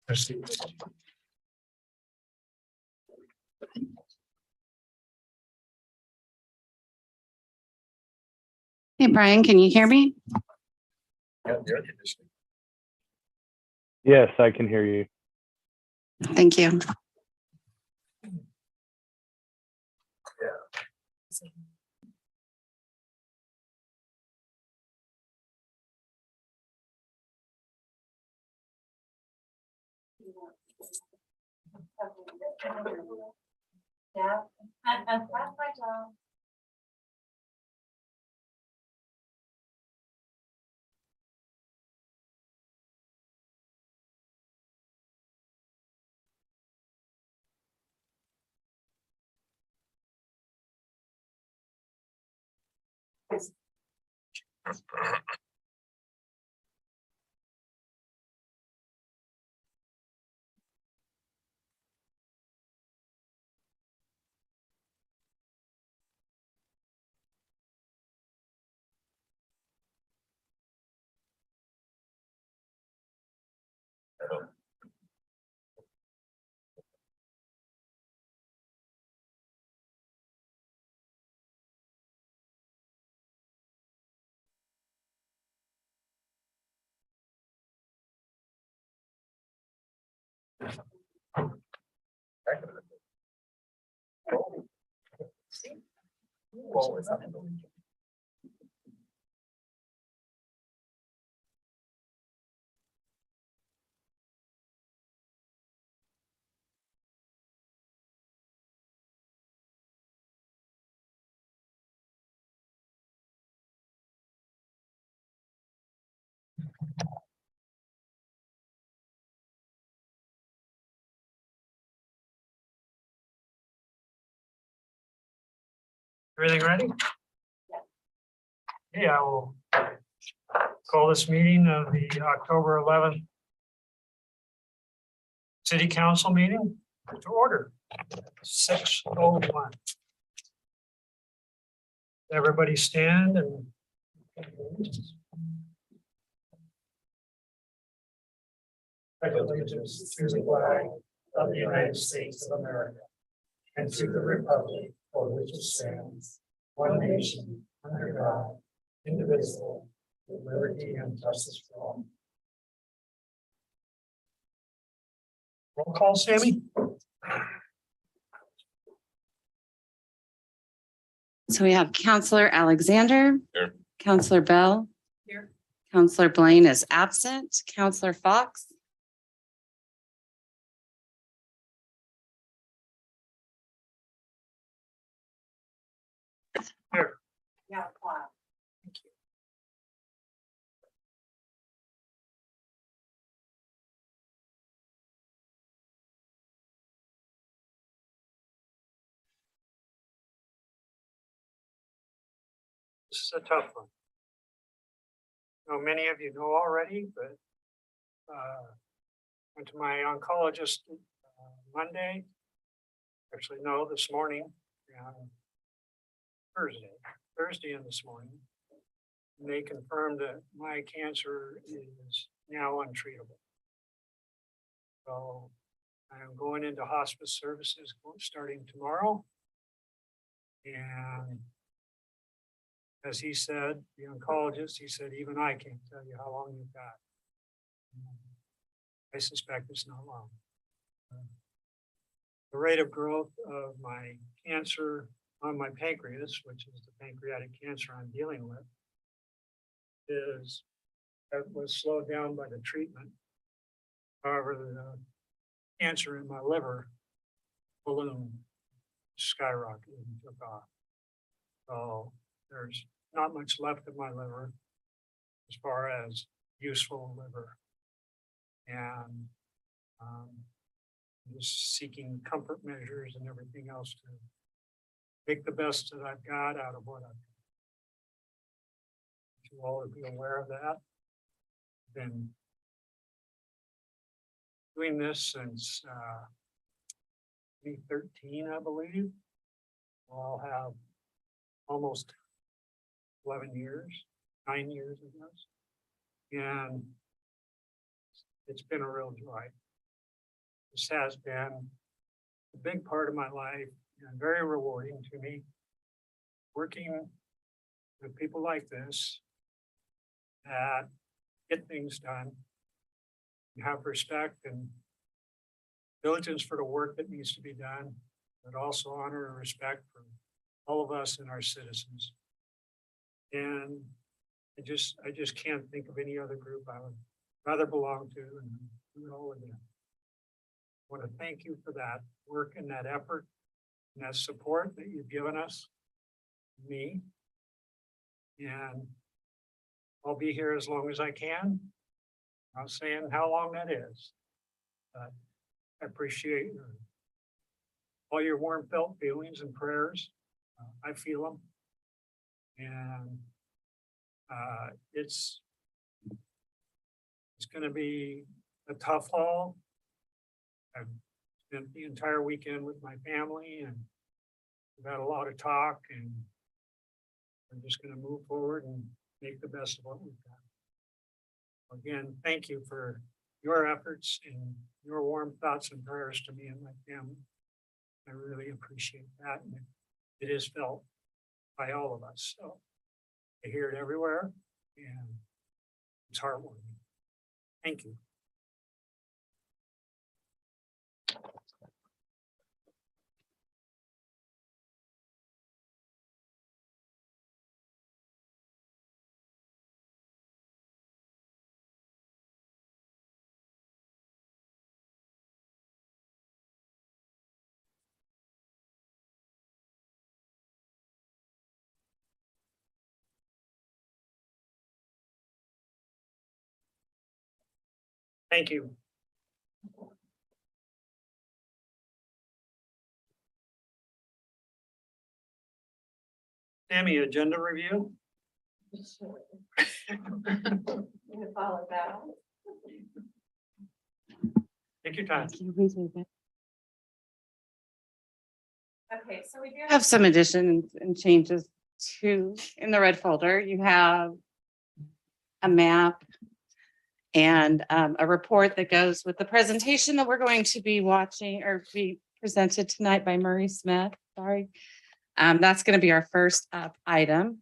Hey, Brian, can you hear me? Yes, I can hear you. Thank you. Yeah, that's my job. Everything ready? Yeah, I will call this meeting of the October 11th City Council meeting to order. 6:01. Everybody stand and pledge allegiance to the flag of the United States of America and to the republic for which it stands, one nation, under God, indivisible, with liberty and justice for all. Roll call, Sammy? So we have Counselor Alexander. Here. Counselor Bell. Here. Counselor Blaine is absent. Counselor Fox. Here. Yeah, wow. This is a tough one. Now, many of you know already, but went to my oncologist Monday. Actually, no, this morning, Thursday and this morning. And they confirmed that my cancer is now untreatable. So I am going into hospice services starting tomorrow. And as he said, the oncologist, he said, even I can't tell you how long you've got. I suspect it's not long. The rate of growth of my cancer on my pancreas, which is the pancreatic cancer I'm dealing with, was slowed down by the treatment. However, the cancer in my liver ballooned, skyrocketed and took off. So there's not much left of my liver as far as useful liver. And just seeking comfort measures and everything else to make the best that I've got out of what I've got. You all would be aware of that. Been doing this since 2013, I believe. I'll have almost 11 years, 9 years, I guess. And it's been a real joy. This has been a big part of my life and very rewarding to me. Working with people like this that get things done, and have respect and diligence for the work that needs to be done, but also honor and respect for all of us and our citizens. And I just can't think of any other group I would rather belong to and do it all again. I want to thank you for that work and that effort and that support that you've given us, me. And I'll be here as long as I can. I'm not saying how long that is, but I appreciate all your warm felt feelings and prayers. I feel them. And it's going to be a tough haul. I've spent the entire weekend with my family and we've had a lot of talk, and we're just going to move forward and make the best of what we've got. Again, thank you for your efforts and your warm thoughts and prayers to me and my family. I really appreciate that. And it is felt by all of us. So I hear it everywhere and it's heartwarming. Thank you. Thank you. Tammy, agenda review? Sure. You can follow that. Take your time. Thank you. We take it. Okay, so we do Have some additions and changes to in the red folder. You have a map and a report that goes with the presentation that we're going to be watching or be presented tonight by Murray Smith. Sorry. That's going to be our first up item.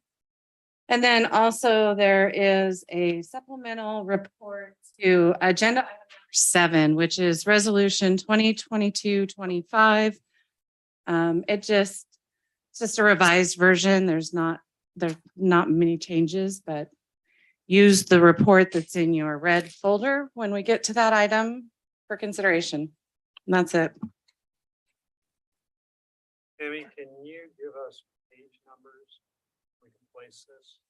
And then also there is a supplemental report to agenda item number 7, which is resolution 2022-25. It's just a revised version. There's not many changes, but use the report that's in your red folder when we get to that item for consideration. And that's it. Tammy, can you give us page numbers? We can place this.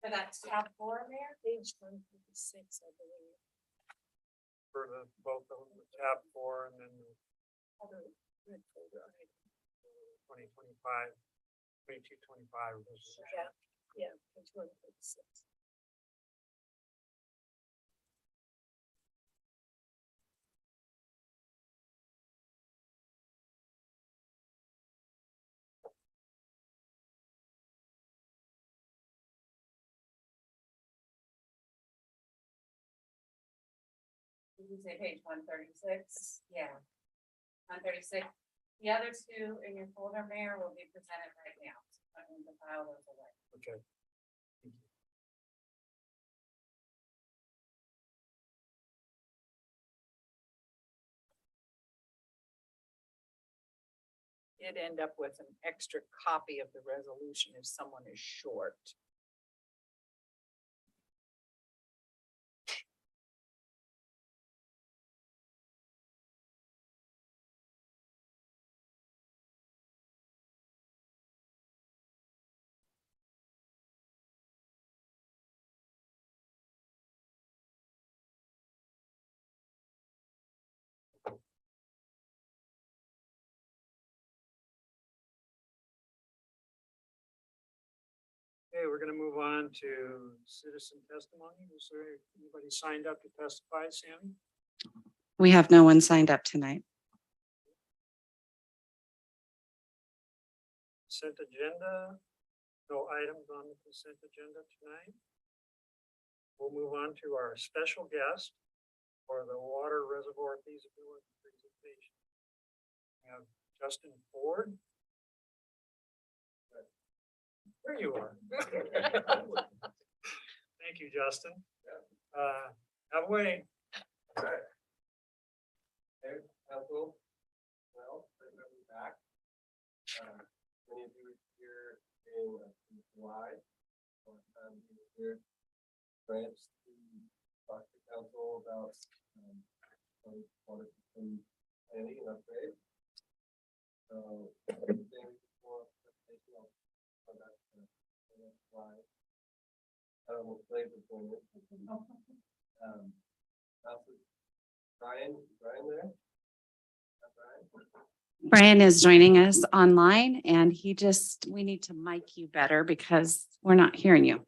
for that tab 4 there, page 156, I believe. For the both of them, the tab 4 and then the Other red folder, I think. 2025, 2225 resolution. Yeah, page 156. Did you say page 136? Yeah. 136. The other two in your folder, Mayor, will be presented right now. So I'm going to file those away. Okay. Did end up with an extra copy of the resolution if someone is short. Okay, we're gonna move on to citizen testimony. Is there anybody signed up to testify, Sammy? We have no one signed up tonight. Consent agenda, no items on the consent agenda tonight. We'll move on to our special guest, for the water reservoir feasibility presentation. We have Justin Ford. There you are. Thank you, Justin. Have a way. Hey, council. Well, great to be back. Many of you were here in July. One time you were here, branch to talk to council about water system planning and upgrade. So, everything before presentation, I'll come back to the next slide. We'll play the point. Also, Brian there? Brian? Brian is joining us online and we need to mic you better because we're not hearing you.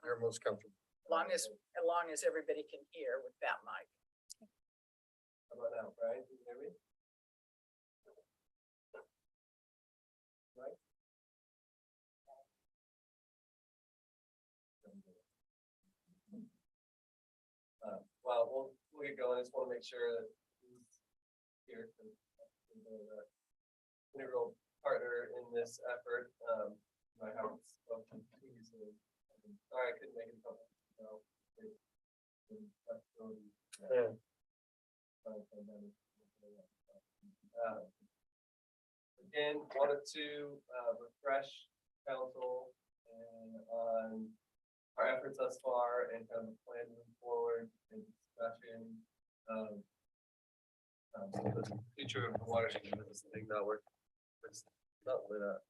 You're most comfortable. As long as everybody can hear with that mic. How about now, Brian? Can you hear me? Right? Well, we'll get going. I just want to make sure that he's here to the integral partner in this effort. My house, previously. Sorry, I couldn't make it a couple. No. Yeah. Again, wanted to refresh council and on our efforts thus far and kind of the plan moving forward and discussion. The future of the watershed, this thing not working. It's not lit up.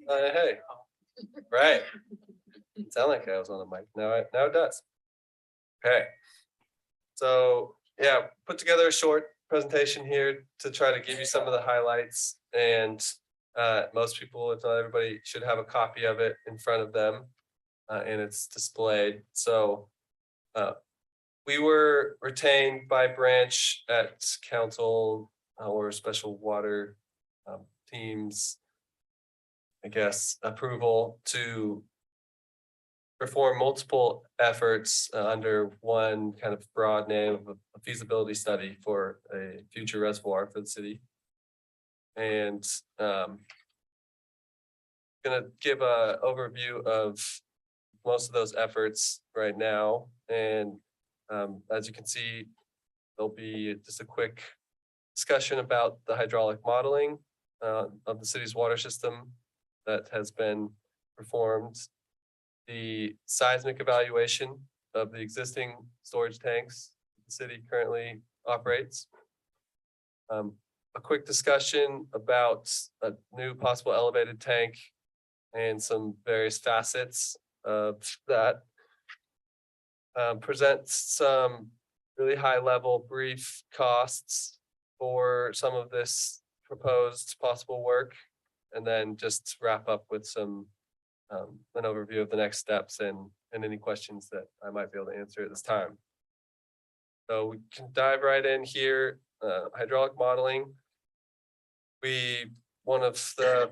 Hey, right. Sound like I was on the mic. Now it does. Okay. So yeah, put together a short presentation here to try to give you some of the highlights, and most people, if not everybody, should have a copy of it in front of them, and it's displayed. So we were retained by branch at council or special water teams, I guess, approval to perform multiple efforts under one kind of broad name of a feasibility study for a future reservoir for the city. And gonna give a overview of most of those efforts right now. And as you can see, there'll be just a quick discussion about the hydraulic modeling of the city's water system that has been performed, the seismic evaluation of the existing storage tanks the city currently operates. A quick discussion about a new possible elevated tank and some various facets of that. Presents some really high level brief costs for some of this proposed possible work, and then just wrap up with some an overview of the next steps and any questions that I might be able to answer at this time. So we can dive right in here. Hydraulic modeling. One of the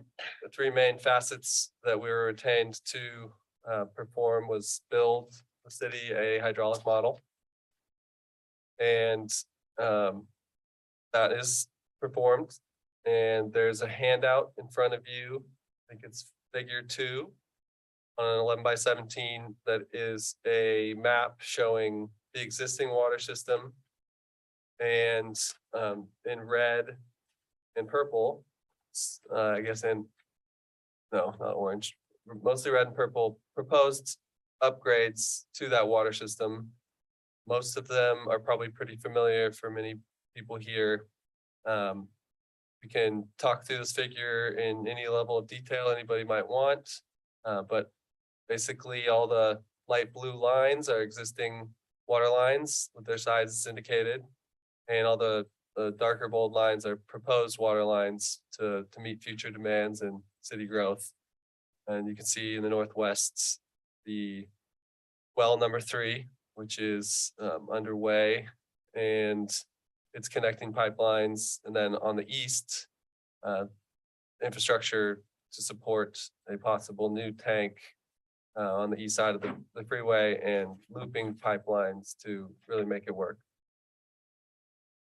three main facets that we were retained to perform was build the city a hydraulic model. And that is performed. And there's a handout in front of you. I think it's figure 2 on an 11/17 that is a map showing the existing water system. And in red and purple, I guess no, not orange, mostly red and purple, proposed upgrades to that water system. Most of them are probably pretty familiar for many people here. We can talk through this figure in any level of detail anybody might want, but basically all the light blue lines are existing water lines with their sizes indicated, and all the darker bold lines are proposed water lines to meet future demands and city growth. And you can see in the northwest, the well number 3 which is underway. And it's connecting pipelines. And then on the east, infrastructure to support a possible new tank on the east side of the freeway and looping pipelines to really make it work.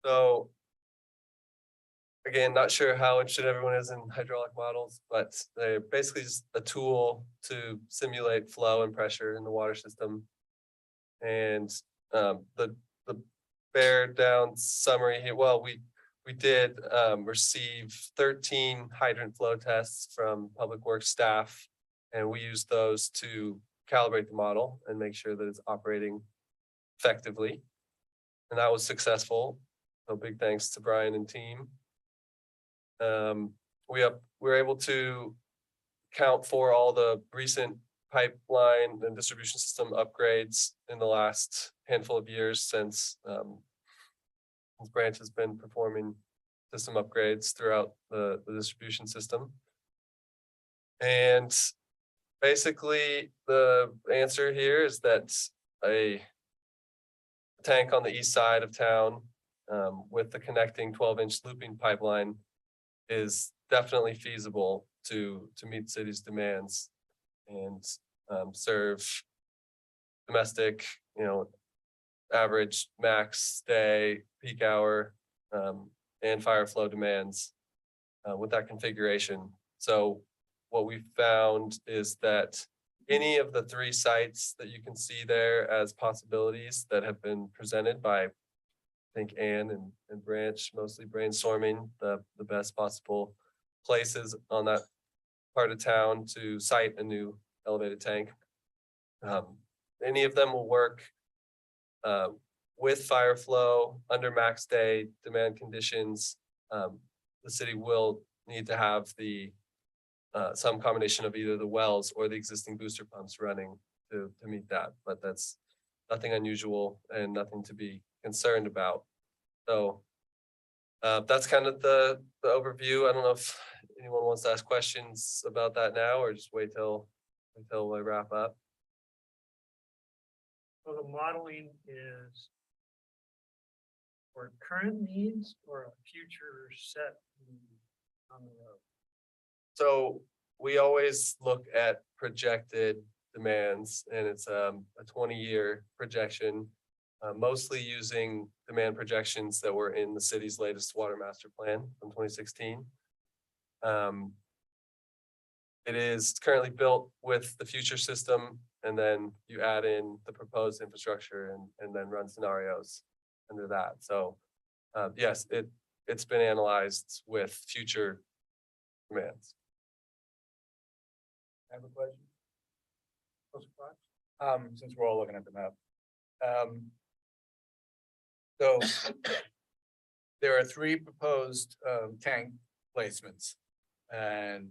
So again, not sure how interested everyone is in hydraulic models, but they're basically just a tool to simulate flow and pressure in the water system. And the bear down summary here, well, we did receive 13 hydrant flow tests from Public Works staff, and we used those to calibrate the model and make sure that it's operating effectively. And that was successful. So big thanks to Brian and team. We were able to count for all the recent pipeline and distribution system upgrades in the last handful of years since Branch has been performing system upgrades throughout the distribution system. And basically the answer here is that a tank on the east side of town with the connecting 12-inch looping pipeline is definitely feasible to meet city's demands and serve domestic, average max day, peak hour, and fire flow demands with that configuration. So what we found is that any of the 3 sites that you can see there as possibilities that have been presented by, I think, Ann and Branch, mostly brainstorming the best possible places on that part of town to site a new elevated tank. Any of them will work with fire flow under max day demand conditions. The city will need to have some combination of either the wells or the existing booster pumps running to meet that, but that's nothing unusual and nothing to be concerned about. So that's kind of the overview. I don't know if anyone wants to ask questions about that now or just wait till I wrap up. So the modeling is for current needs or a future set need on the road? So we always look at projected demands, and it's a 20-year projection, mostly using demand projections that were in the city's latest water master plan from 2016. It is currently built with the future system, and then you add in the proposed infrastructure and then run scenarios under that. So yes, it's been analyzed with future demands. I have a question. Those spots? Since we're all looking at the map. So there are 3 proposed tank placements. And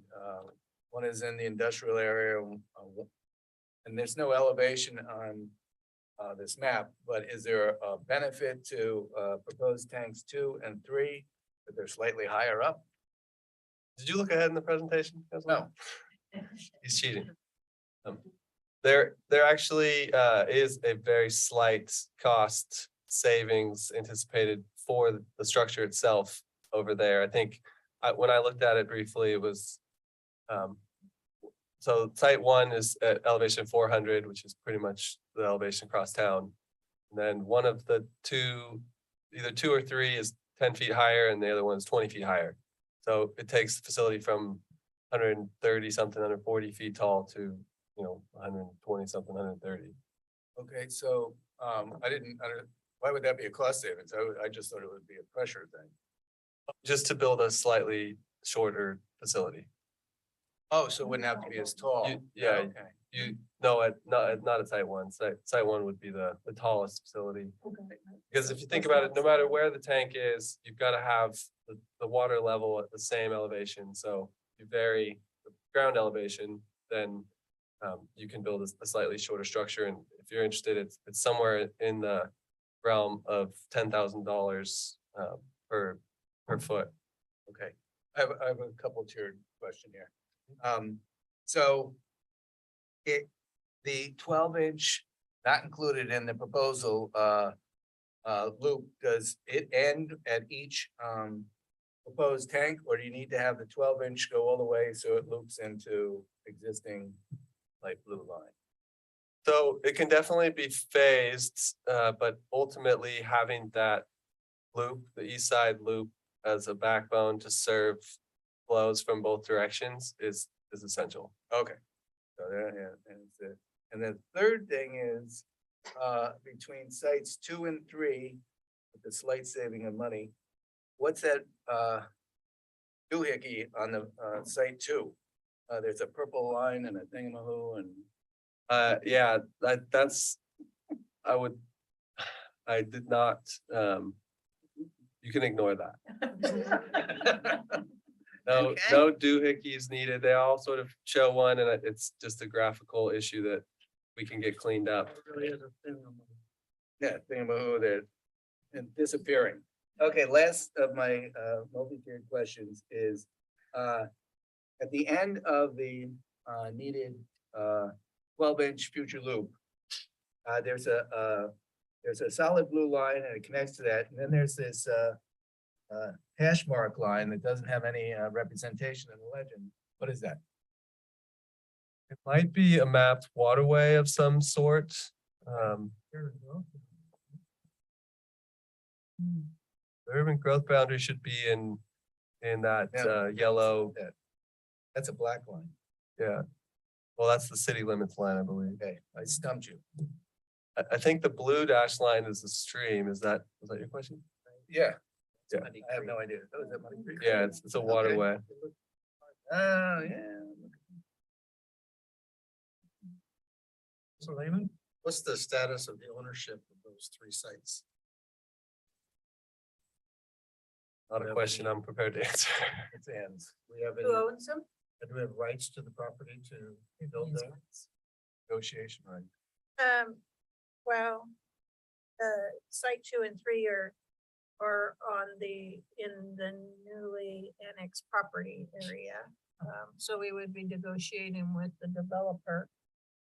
one is in the industrial area. And there's no elevation on this map, but is there a benefit to proposed tanks 2 and 3 that they're slightly higher up? Did you look ahead in the presentation? No. He's cheating. There actually is a very slight cost savings anticipated for the structure itself over there. I think when I looked at it briefly, it was so site 1 is at elevation 400, which is pretty much the elevation across town. And then one of the 2, either 2 or 3 is 10 feet higher and the other one is 20 feet higher. So it takes the facility from 130 something, 140 feet tall to, 120 something, 130. Okay, so why would that be a cost savings? I just thought it would be a pressure thing. Just to build a slightly shorter facility. Oh, so it wouldn't have to be as tall. Yeah. Okay. Not at site 1. Site 1 would be the tallest facility. Because if you think about it, no matter where the tank is, you've got to have the water level at the same elevation. So if you vary the ground elevation, then you can build a slightly shorter structure. And if you're interested, it's somewhere in the realm of $10,000 per foot. Okay, I have a couple tiered question here. So the 12-inch not included in the proposal, loop, does it end at each, proposed tank, or do you need to have the 12-inch go all the way so it loops into existing light blue line? So it can definitely be phased, but ultimately having that loop, the east side loop as a backbone to serve flows from both directions is essential. Okay. So there, yeah, and it's it. And the third thing is, between sites 2 and 3, with the slight saving of money, what's that, doohickey on the, site 2? There's a purple line and a thingamahoo and. Yeah, that's, I did not, you can ignore that. No, Okay. no doohickeys needed. They all sort of show one and it's just a graphical issue that we can get cleaned up. It really is a thing. Yeah, thingamahoo, they're and disappearing. Okay, last of my multi-tiered questions is at the end of the needed 12-inch future loop, there's a solid blue line and it connects to that, and then there's this hash mark line that doesn't have any representation in the legend. What is that? It might be a mapped waterway of some sort. There we go. The urban growth boundary should be in that Yeah. yellow, That's a black line. yeah. Well, that's the city limits line, I believe. Okay, I stumped you. I think the blue dash line is the stream. Was that your question? Yeah. Yeah. I have no idea. Oh, is that Muddy Creek? Yeah, it's a waterway. Oh, yeah. So Lehman? What's the status of the ownership of those 3 sites? Not a question I'm prepared to answer. It's ends. We have Who owns them? do we have rights to the property to build there? Negotiation, right? Well, site 2 and 3 are in the newly annexed property area. So we would be negotiating with the developer.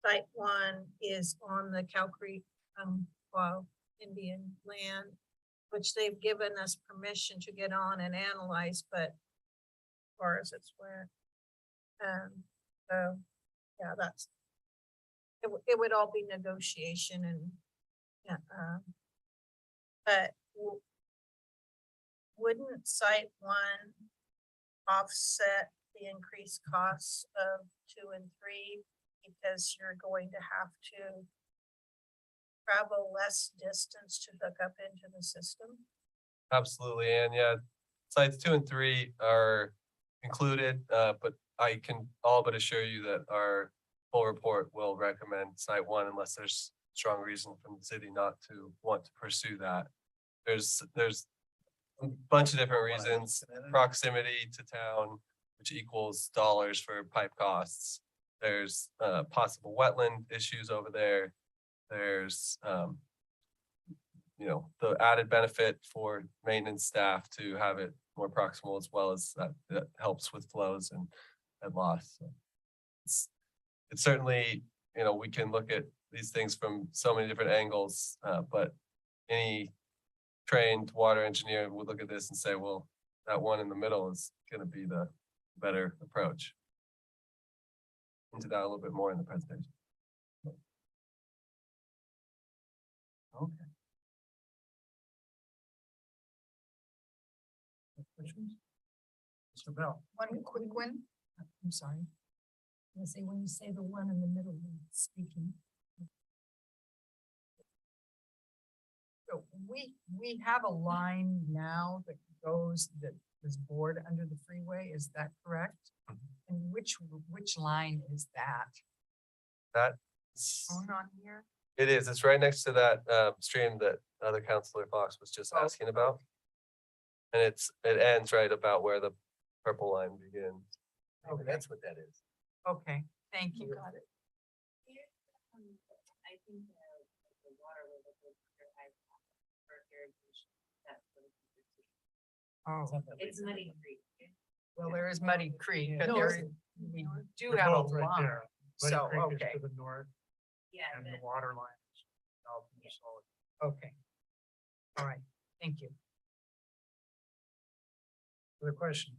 Site 1 is on the Cow Creek, Indian land, which they've given us permission to get on and analyze, but as far as it's where. So, yeah, it would all be negotiation and, yeah, but wouldn't site 1 offset the increased costs of 2 and 3? Because you're going to have to travel less distance to hook up into the system. Absolutely, and yeah, sites 2 and 3 are included, but I can all but assure you that our full report will recommend site 1 unless there's strong reason from the city not to want to pursue that. There's a bunch of different reasons, proximity to town, which equals dollars for pipe costs. There's possible wetland issues over there. There's the added benefit for maintenance staff to have it more proximal, as well as that helps with flows and loss. So it's certainly, we can look at these things from so many different angles, but any trained water engineer would look at this and say, well, that one in the middle is going to be the better approach. Into that a little bit more in the presentation. Okay. Questions? Mr. Bell? One quick one. I'm sorry. I say, when you say the one in the middle, speaking. So we have a line now that is bored under the freeway, is that correct? And which line is that? That's, Shown on here? it is, it's right next to that stream that other Councilor Fox was just Oh, asking about. And it ends right about where the purple line begins. Oh, that's what that is. Okay, thank you. Got it. I think the water will look good for irrigation. That's what Oh, it's Muddy Creek. well, there is Muddy Creek, but No, we do They're have a both right line. there. Muddy So, Creek is okay. to the north Yeah, and the but water line is out and solid. Okay. All right, thank you. Other questions?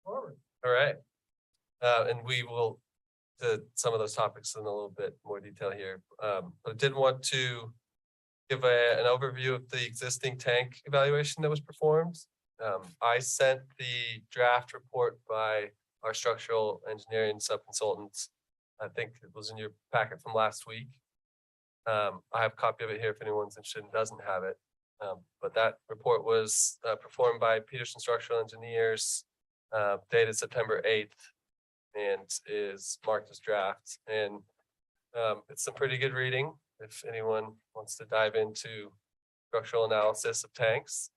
Forward. All right. And we will to some of those topics in a little bit more detail here. But I did want to give an overview of the existing tank evaluation that was performed. I sent the draft report by our structural engineering sub-consultants. I think it was in your packet from last week. I have a copy of it here if anyone's interested and doesn't have it. But that report was performed by Peterson Structural Engineers, dated September 8th, and is marked as draft. And it's some pretty good reading if anyone wants to dive into structural analysis of tanks.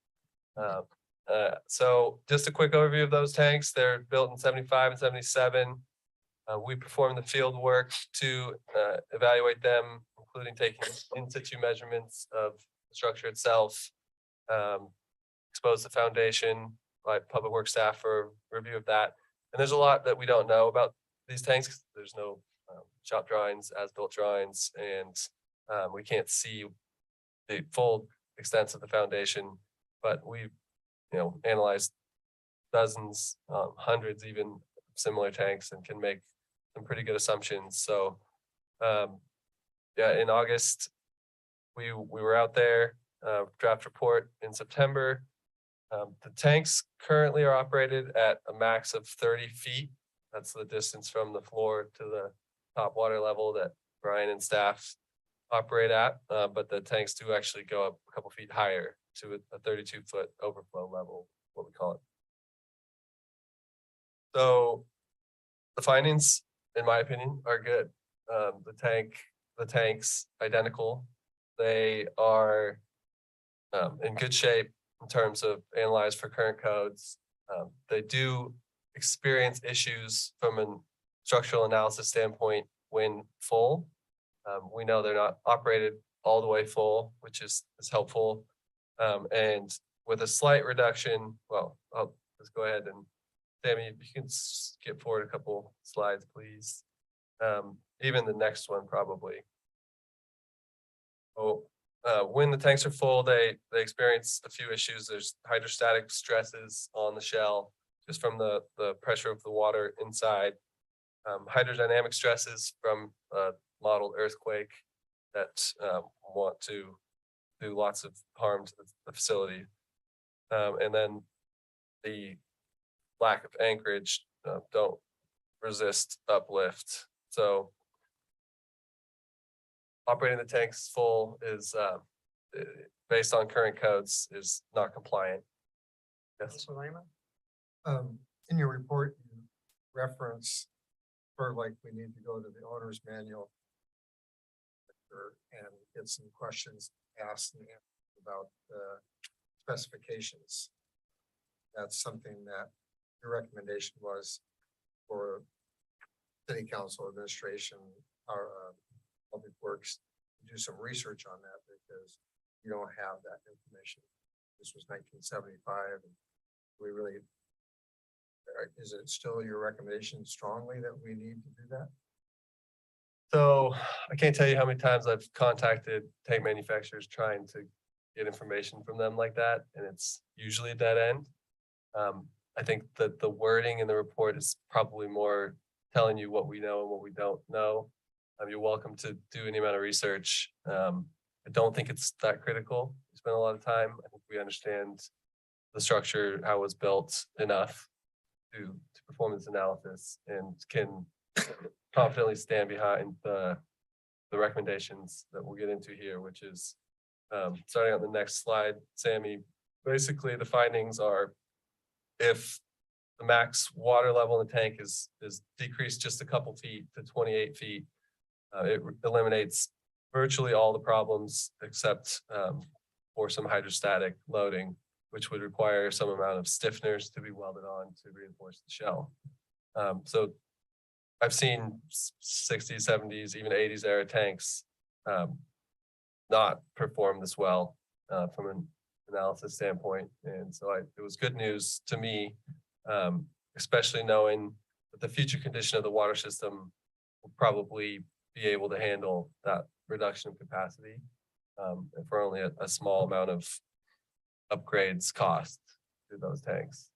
So just a quick overview of those tanks. They're built in 75 and 77. We performed the field work to evaluate them, including taking in situ measurements of the structure itself, expose the foundation by public works staff for review of that. And there's a lot that we don't know about these tanks, 'cause there's no shop drawings, as-built drawings, and we can't see the full extent of the foundation. But we've, analyzed dozens, hundreds even similar tanks and can make some pretty good assumptions. So, yeah, in August, we were out there, draft report in September. The tanks currently are operated at a max of 30 feet. That's the distance from the floor to the top water level that Brian and staff operate at. But the tanks do actually go up a couple feet higher to a 32-foot overflow level, what we call it. So the findings, in my opinion, are good. The tanks identical. They are in good shape in terms of analyzed for current codes. They do experience issues from a structural analysis standpoint when full. We know they're not operated all the way full, which is helpful. And with a slight reduction, well, I'll just go ahead and Sammy, if you can skip forward a couple slides, please. Even the next one, probably. Oh, when the tanks are full, they experience a few issues. There's hydrostatic stresses on the shell, just from the pressure of the water inside. Hydrodynamic stresses from a modeled earthquake that want to do lots of harm to the facility. And then the lack of anchorage don't resist uplift. So operating the tanks full is based on current codes is not compliant. Yes. Mr. Lehman? In your report, you reference we need to go to the owner's manual and get some questions asked and answered about the specifications. That's something that your recommendation was for city council administration, our public works, to do some research on that, because you don't have that information. This was 1975, and we really, is it still your recommendation strongly that we need to do that? So I can't tell you how many times I've contacted tank manufacturers trying to get information from them like that, and it's usually a dead end. I think that the wording in the report is probably more telling you what we know and what we don't know. You're welcome to do any amount of research. I don't think it's that critical. We spend a lot of time. I think we understand the structure, how it was built enough to perform this analysis, and can confidently stand behind the recommendations that we'll get into here, which is starting on the next slide, Sammy. Basically, the findings are, if the max water level in the tank is decreased just a couple feet to 28 feet, it eliminates virtually all the problems except for some hydrostatic loading, which would require some amount of stiffeners to be welded on to reinforce the shell. So I've seen 60s, 70s, even 80s era tanks not perform this well from an analysis standpoint. And so it was good news to me, especially knowing that the future condition of the water system will probably be able to handle that reduction of capacity. For only a small amount of upgrades cost to those tanks.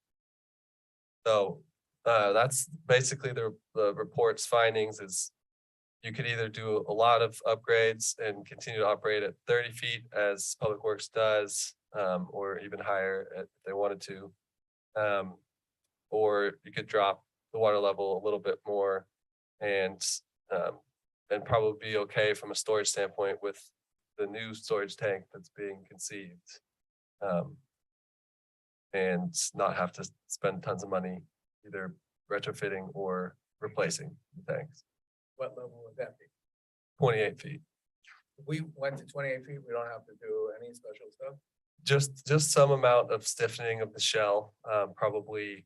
So that's basically the report's findings is you could either do a lot of upgrades and continue to operate at 30 feet as Public Works does, or even higher if they wanted to. Or you could drop the water level a little bit more and probably be okay from a storage standpoint with the new storage tank that's being conceived. And not have to spend tons of money either retrofitting or replacing the tanks. What level would that be? 28 feet. If we went to 28 feet, we don't have to do any special stuff. Just some amount of stiffening of the shell, probably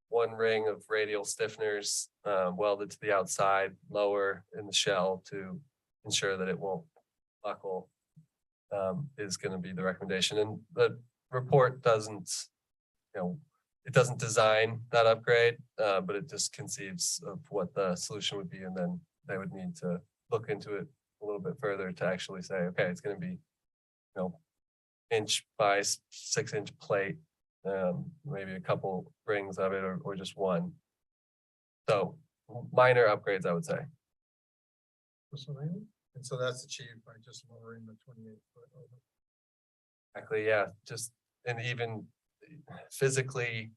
one ring of radial stiffeners welded to the outside, lower in the shell to ensure that it won't buckle, is going to be the recommendation. And the report doesn't, it doesn't design that upgrade, but it just conceives of what the solution would be, and then they would need to look into it a little bit further to actually say, okay, it's going to be, 1 by 6 inch plate, maybe a couple rings of it, or just one. So minor upgrades, I would say. And so that's achieved by just lowering the 28 foot over. Exactly, yeah, just, and even physically,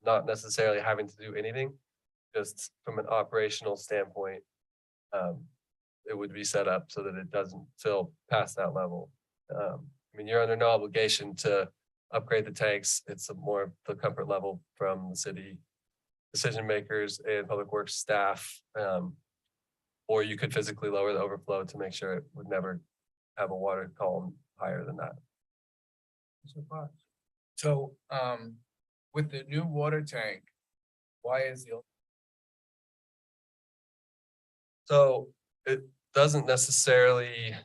not necessarily having to do anything, just from an operational standpoint, it would be set up so that it doesn't fill past that level. I mean, you're under no obligation to upgrade the tanks. It's more of the comfort level from the city decision makers and Public Works staff. Or you could physically lower the overflow to make sure it would never have a water column higher than that. So, with the new water tank, why is the So it doesn't necessarily,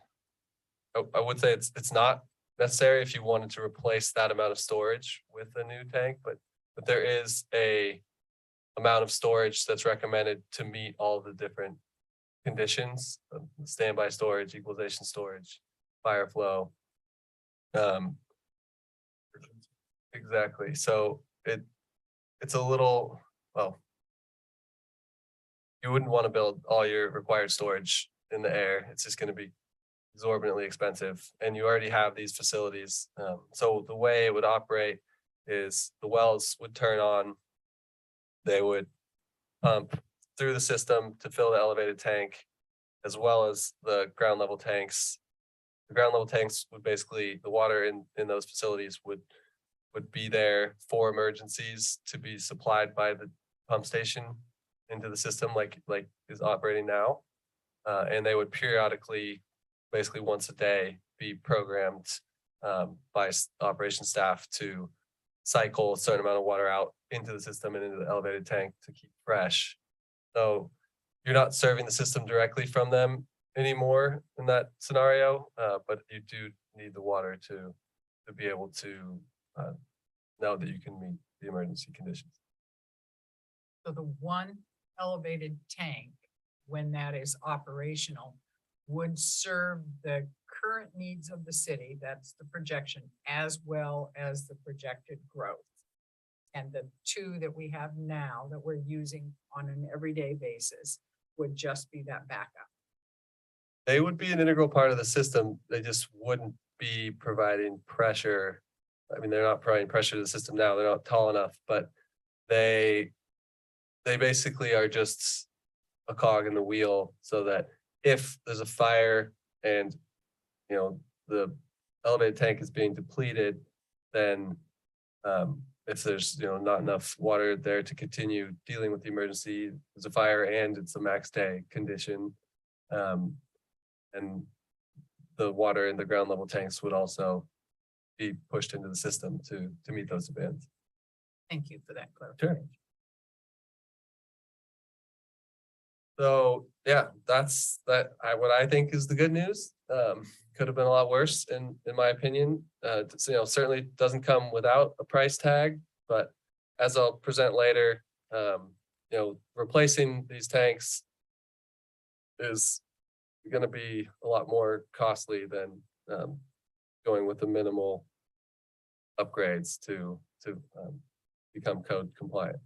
I would say it's not necessary if you wanted to replace that amount of storage with a new tank, but there is a amount of storage that's recommended to meet all the different conditions, standby storage, equalization storage, fire flow. Exactly. So it's a little, well, you wouldn't want to build all your required storage in the air. It's just going to be exorbitantly expensive, and you already have these facilities. So the way it would operate is the wells would turn on. They would pump through the system to fill the elevated tank, as well as the ground level tanks. The ground level tanks would basically, the water in those facilities would be there for emergencies to be supplied by the pump station into the system like is operating now. And they would periodically, basically once a day, be programmed by operations staff to cycle a certain amount of water out into the system and into the elevated tank to keep fresh. So you're not serving the system directly from them anymore in that scenario, but you do need the water to be able to know that you can meet the emergency conditions. So the one elevated tank, when that is operational, would serve the current needs of the city, that's the projection, as well as the projected growth. And the two that we have now that we're using on an everyday basis would just be that backup. They would be an integral part of the system. They just wouldn't be providing pressure. I mean, they're not providing pressure to the system now. They're not tall enough, but they basically are just a cog in the wheel, so that if there's a fire and, the elevated tank is being depleted, then if there's, not enough water there to continue dealing with the emergency, there's a fire and it's a max day condition. And the water in the ground level tanks would also be pushed into the system to meet those demands. Thank you for that clarification. So yeah, that's what I think is the good news. Could have been a lot worse in my opinion. Certainly doesn't come without a price tag, but as I'll present later, replacing these tanks is gonna be a lot more costly than going with the minimal upgrades to become code compliant.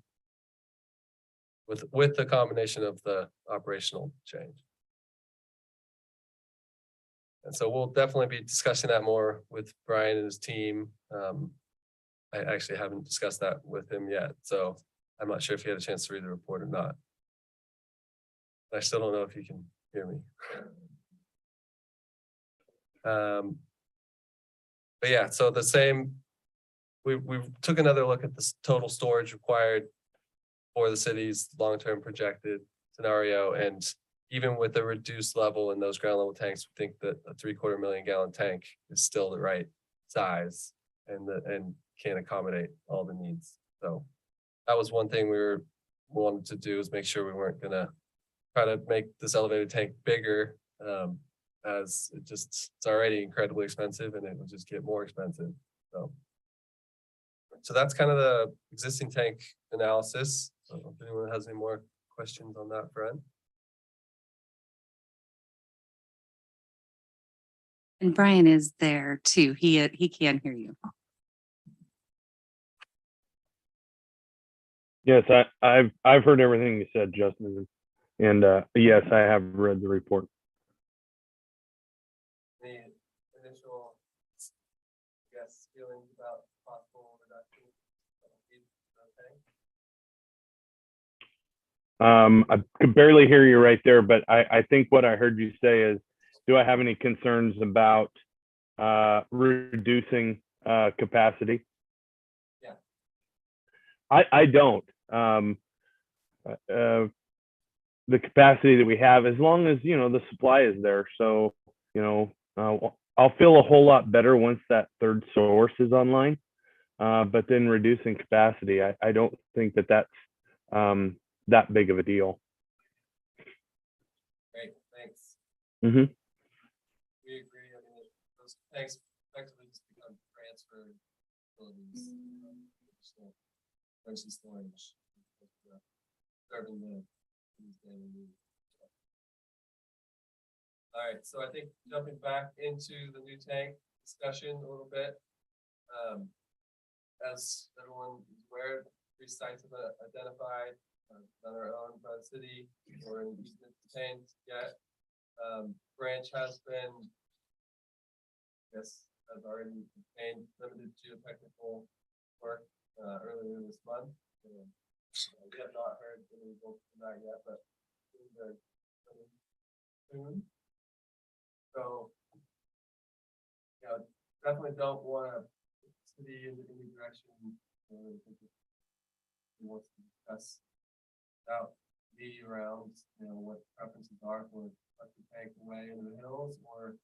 With the combination of the operational change. And so we'll definitely be discussing that more with Brian and his team. I actually haven't discussed that with him yet, so I'm not sure if he had a chance to read the report or not. I still don't know if you can hear me. But yeah, so the same, we took another look at the total storage required for the city's long-term projected scenario, and even with the reduced level in those ground level tanks, we think that a 3/4 million gallon tank is still the right size and can accommodate all the needs. So that was one thing wanted to do, is make sure we weren't gonna try to make this elevated tank bigger, as it's already incredibly expensive and it will just get more expensive. So that's kind of the existing tank analysis. I don't know if anyone has any more questions on that front. And Brian is there too. He can hear you. Yes, I've heard everything you said, Justin, and yes, I have read the report. Any initial, feelings about possible reduction? I could barely hear you right there, but I think what I heard you say is, do I have any concerns about reducing capacity? Yeah. I don't. The capacity that we have, as long as, the supply is there. So, I'll feel a whole lot better once that third source is online. But then reducing capacity, I don't think that that's that big of a deal. Great, thanks. Mm-hmm. We agree. I mean, those tanks effectively just become transfer facilities. Emergency storage. Serving the. All right, so I think jumping back into the new tank discussion a little bit. As everyone is aware, 3 sites have been identified, none are owned by the city or in easement contained yet. Branch has been, has already obtained limited geotechnical work earlier this month. We have not heard any results from that yet, but they're coming soon. So, definitely don't want to city in any direction. We want to discuss out the around, what preferences are for the tank away in the hills or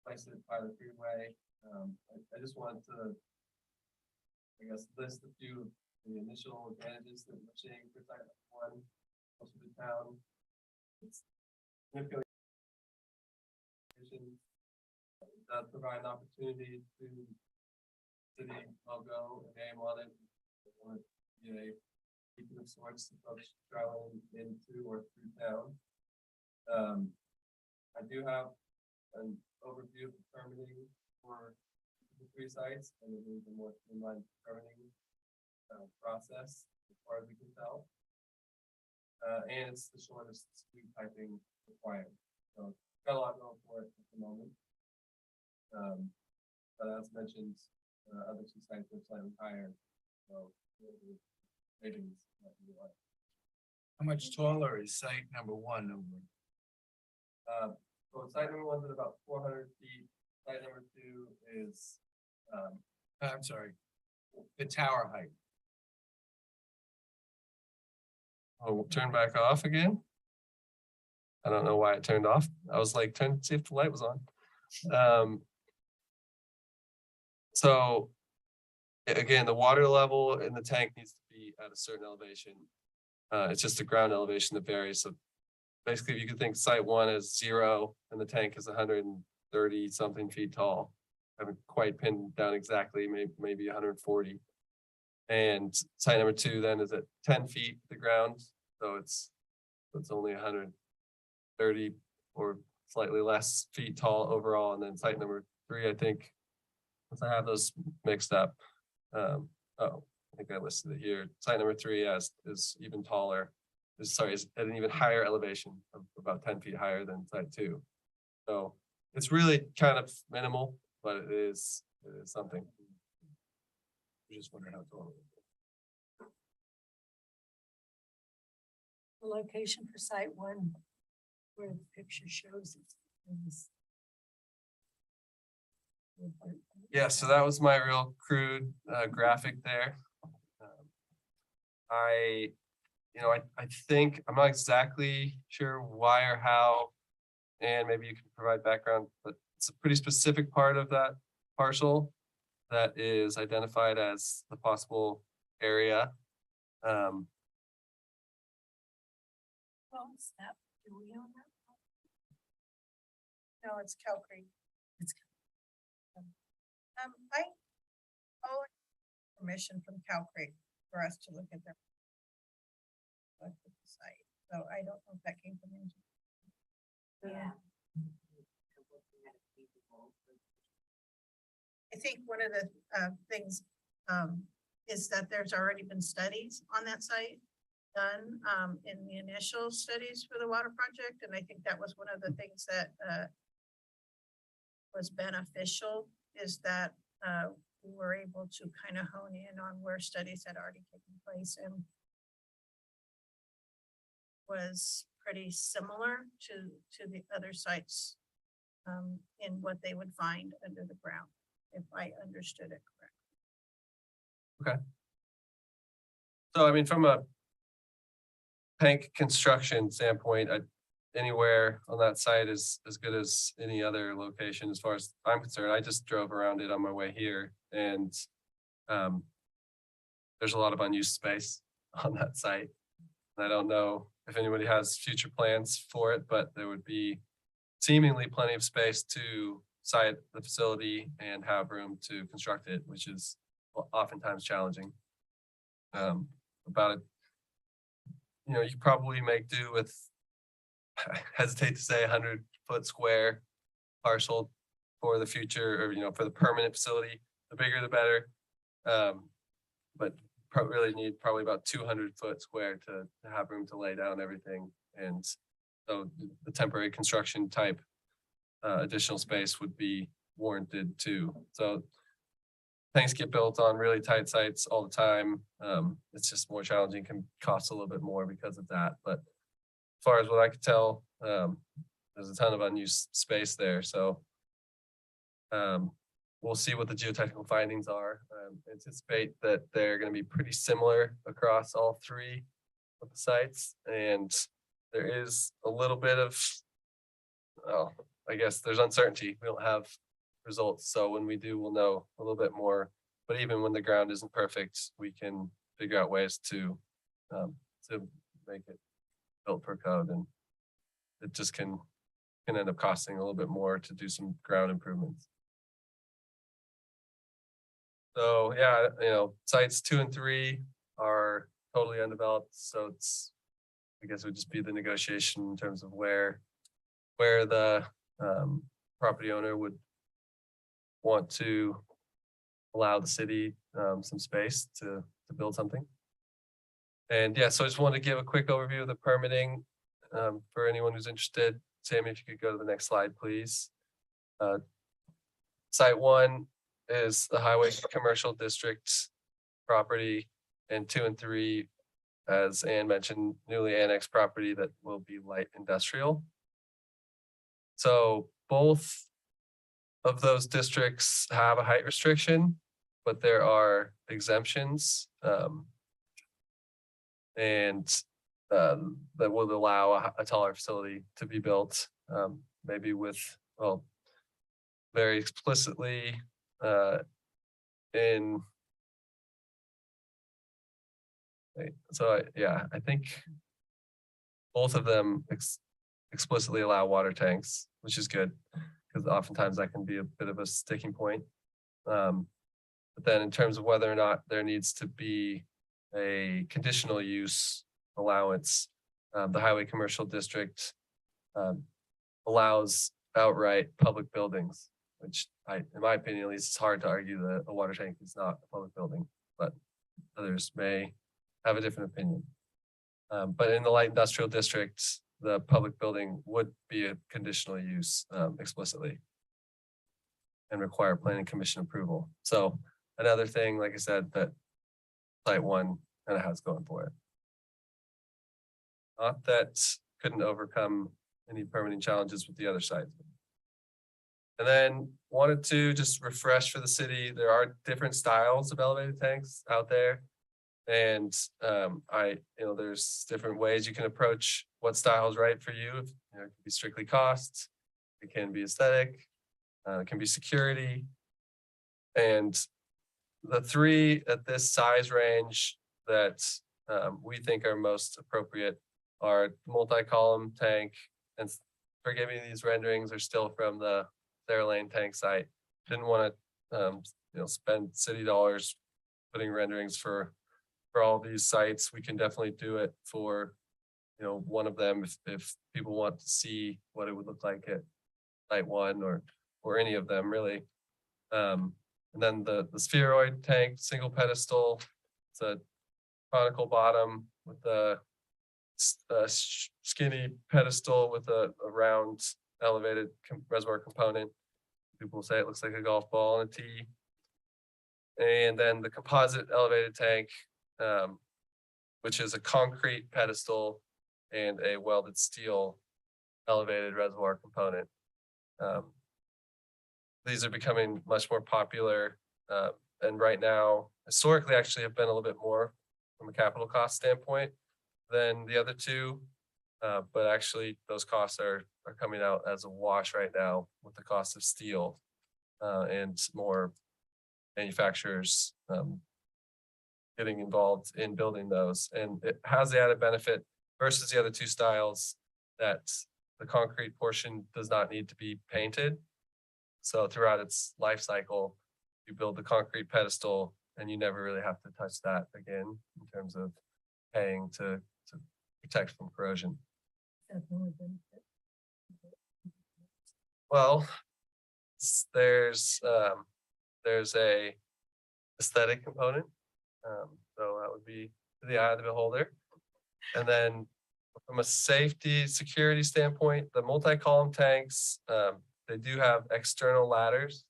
place it by the freeway. I just wanted to, list a few of the initial advantages that we're seeing for site 1, most of the town. It's significantly does provide an opportunity to city logo and name on it. Or, keeping of sorts of folks traveling into or through town. I do have an overview of the permitting for the 3 sites, and it is a more streamlined permitting process as far as we can tell. And it's the shortest speed typing required. So got a lot going for it at the moment. But as mentioned, other 2 sites are slightly higher. So ratings might be like. How much taller is site number 1 over? So site number 1's at about 400 feet. Site number 2 is I'm sorry, the tower height. oh, we'll turn back off again. I don't know why it turned off. I was like trying to see if the light was on. So again, the water level in the tank needs to be at a certain elevation. It's just a ground elevation that varies. So basically, if you could think site 1 is 0 and the tank is 130 something feet tall. I haven't quite pinned down exactly, maybe 140. And site number 2 then is at 10 feet the ground. So it's only 100 30 or slightly less feet tall overall, and then site number 3, I think. Once I have those mixed up, oh, I think I listed it here. Site number 3 is even taller. Is at an even higher elevation of about 10 feet higher than site 2. So it's really kind of minimal, but it is something. Just wondering how tall. The location for site 1, where the picture shows it. Yeah, so that was my real crude graphic there. I think, I'm not exactly sure why or how, and maybe you can provide background, but it's a pretty specific part of that parcel that is identified as the possible area. Well, is that, do we own that? No, it's Cow Creek. It's I owe permission from Cow Creek for us to look at their look at the site, so I don't know if that came from engineering. Yeah. I think one of the things is that there's already been studies on that site done in the initial studies for the water project, and I think that was one of the things that was beneficial, is that we were able to kind of hone in on where studies had already taken place and was pretty similar to the other sites in what they would find under the ground, if I understood it correctly. So I mean, from a tank construction standpoint, anywhere on that site is as good as any other location as far as I'm concerned. I just drove around it on my way here, and there's a lot of unused space on that site. And I don't know if anybody has future plans for it, but there would be seemingly plenty of space to site the facility and have room to construct it, which is oftentimes challenging. About it, you probably make do with, I hesitate to say, 100-foot square parcel for the future, or for the permanent facility. The bigger the better, but really need probably about 200-foot square to have room to lay down everything. And so the temporary construction type additional space would be warranted too. So things get built on really tight sites all the time. It's just more challenging, can cost a little bit more because of that. But as far as what I could tell, there's a ton of unused space there. So we'll see what the geotechnical findings are. Anticipate that they're going to be pretty similar across all 3 of the sites. And there is a little bit of, well, I guess there's uncertainty. We don't have results. So when we do, we'll know a little bit more. But even when the ground isn't perfect, we can figure out ways to make it built for code. And it just can end up costing a little bit more to do some ground improvements. So yeah, sites 2 and 3 are totally undeveloped. So I guess it would just be the negotiation in terms of where the property owner would want to allow the city some space to build something. And yeah, so I just wanted to give a quick overview of the permitting for anyone who's interested. Sammy, if you could go to the next slide, please. Site 1 is the Highway Commercial District property, and 2 and 3, as Ann mentioned, newly annexed property that will be light industrial. So both of those districts have a height restriction, but there are exemptions and that would allow a taller facility to be built, maybe with, well, very explicitly I think both of them explicitly allow water tanks, which is good, because oftentimes that can be a bit of a sticking point. But then in terms of whether or not there needs to be a conditional use allowance, the Highway Commercial District allows outright public buildings, which in my opinion, at least, it's hard to argue that a water tank is not a public building, but others may have a different opinion. But in the light industrial district, the public building would be a conditional use explicitly and require planning commission approval. So another thing, like I said, that site one kind of has going for it. Not that couldn't overcome any permitting challenges with the other sites. And then wanted to just refresh for the city, there are different styles of elevated tanks out there. And there's different ways you can approach what style is right for you. It can be strictly cost, it can be aesthetic, it can be security. And the three at this size range that we think are most appropriate are multi-column tank. And forgive me, these renderings are still from the Sarah Lane tank site. Didn't want to spend city dollars putting renderings for all these sites. We can definitely do it for one of them if people want to see what it would look like at site one or any of them really. And then the spheroid tank, single pedestal, it's a conical bottom with a skinny pedestal with a round elevated reservoir component. People say it looks like a golf ball and a tee. And then the composite elevated tank, which is a concrete pedestal and a welded steel elevated reservoir component. These are becoming much more popular, and right now, historically, actually have been a little bit more from a capital cost standpoint than the other two. But actually, those costs are coming out as a wash right now with the cost of steel and more manufacturers getting involved in building those. And it has the added benefit versus the other two styles that the concrete portion does not need to be painted. So throughout its life cycle, you build the concrete pedestal and you never really have to touch that again in terms of paying to protect from corrosion. Well, there's a aesthetic component. So that would be to the eye of the beholder. And then from a safety security standpoint, the multi-column tanks, they do have external ladders,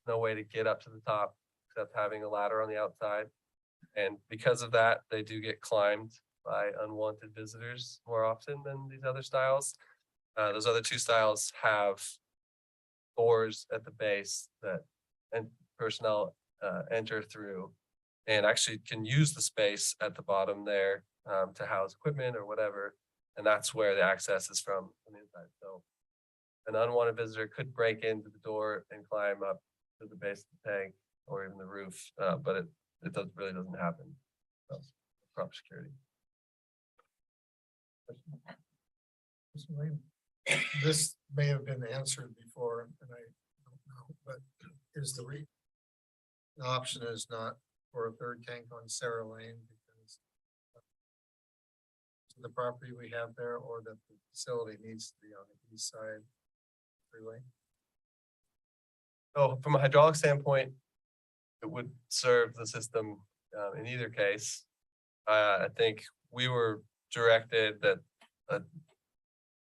no way to get up to the top except having a ladder on the outside. And because of that, they do get climbed by unwanted visitors more often than these other styles. Those other two styles have doors at the base that personnel enter through and actually can use the space at the bottom there to house equipment or whatever. And that's where the access is from the inside. So an unwanted visitor could break into the door and climb up to the base of the tank or even the roof, but it really doesn't happen. So, proper security. Mr. William, this may have been answered before, and I don't know, but is the option is not for a third tank on Sarah Lane because of the property we have there, or that the facility needs to be on the east side freeway? So from a hydraulic standpoint, it would serve the system in either case. I think we were directed that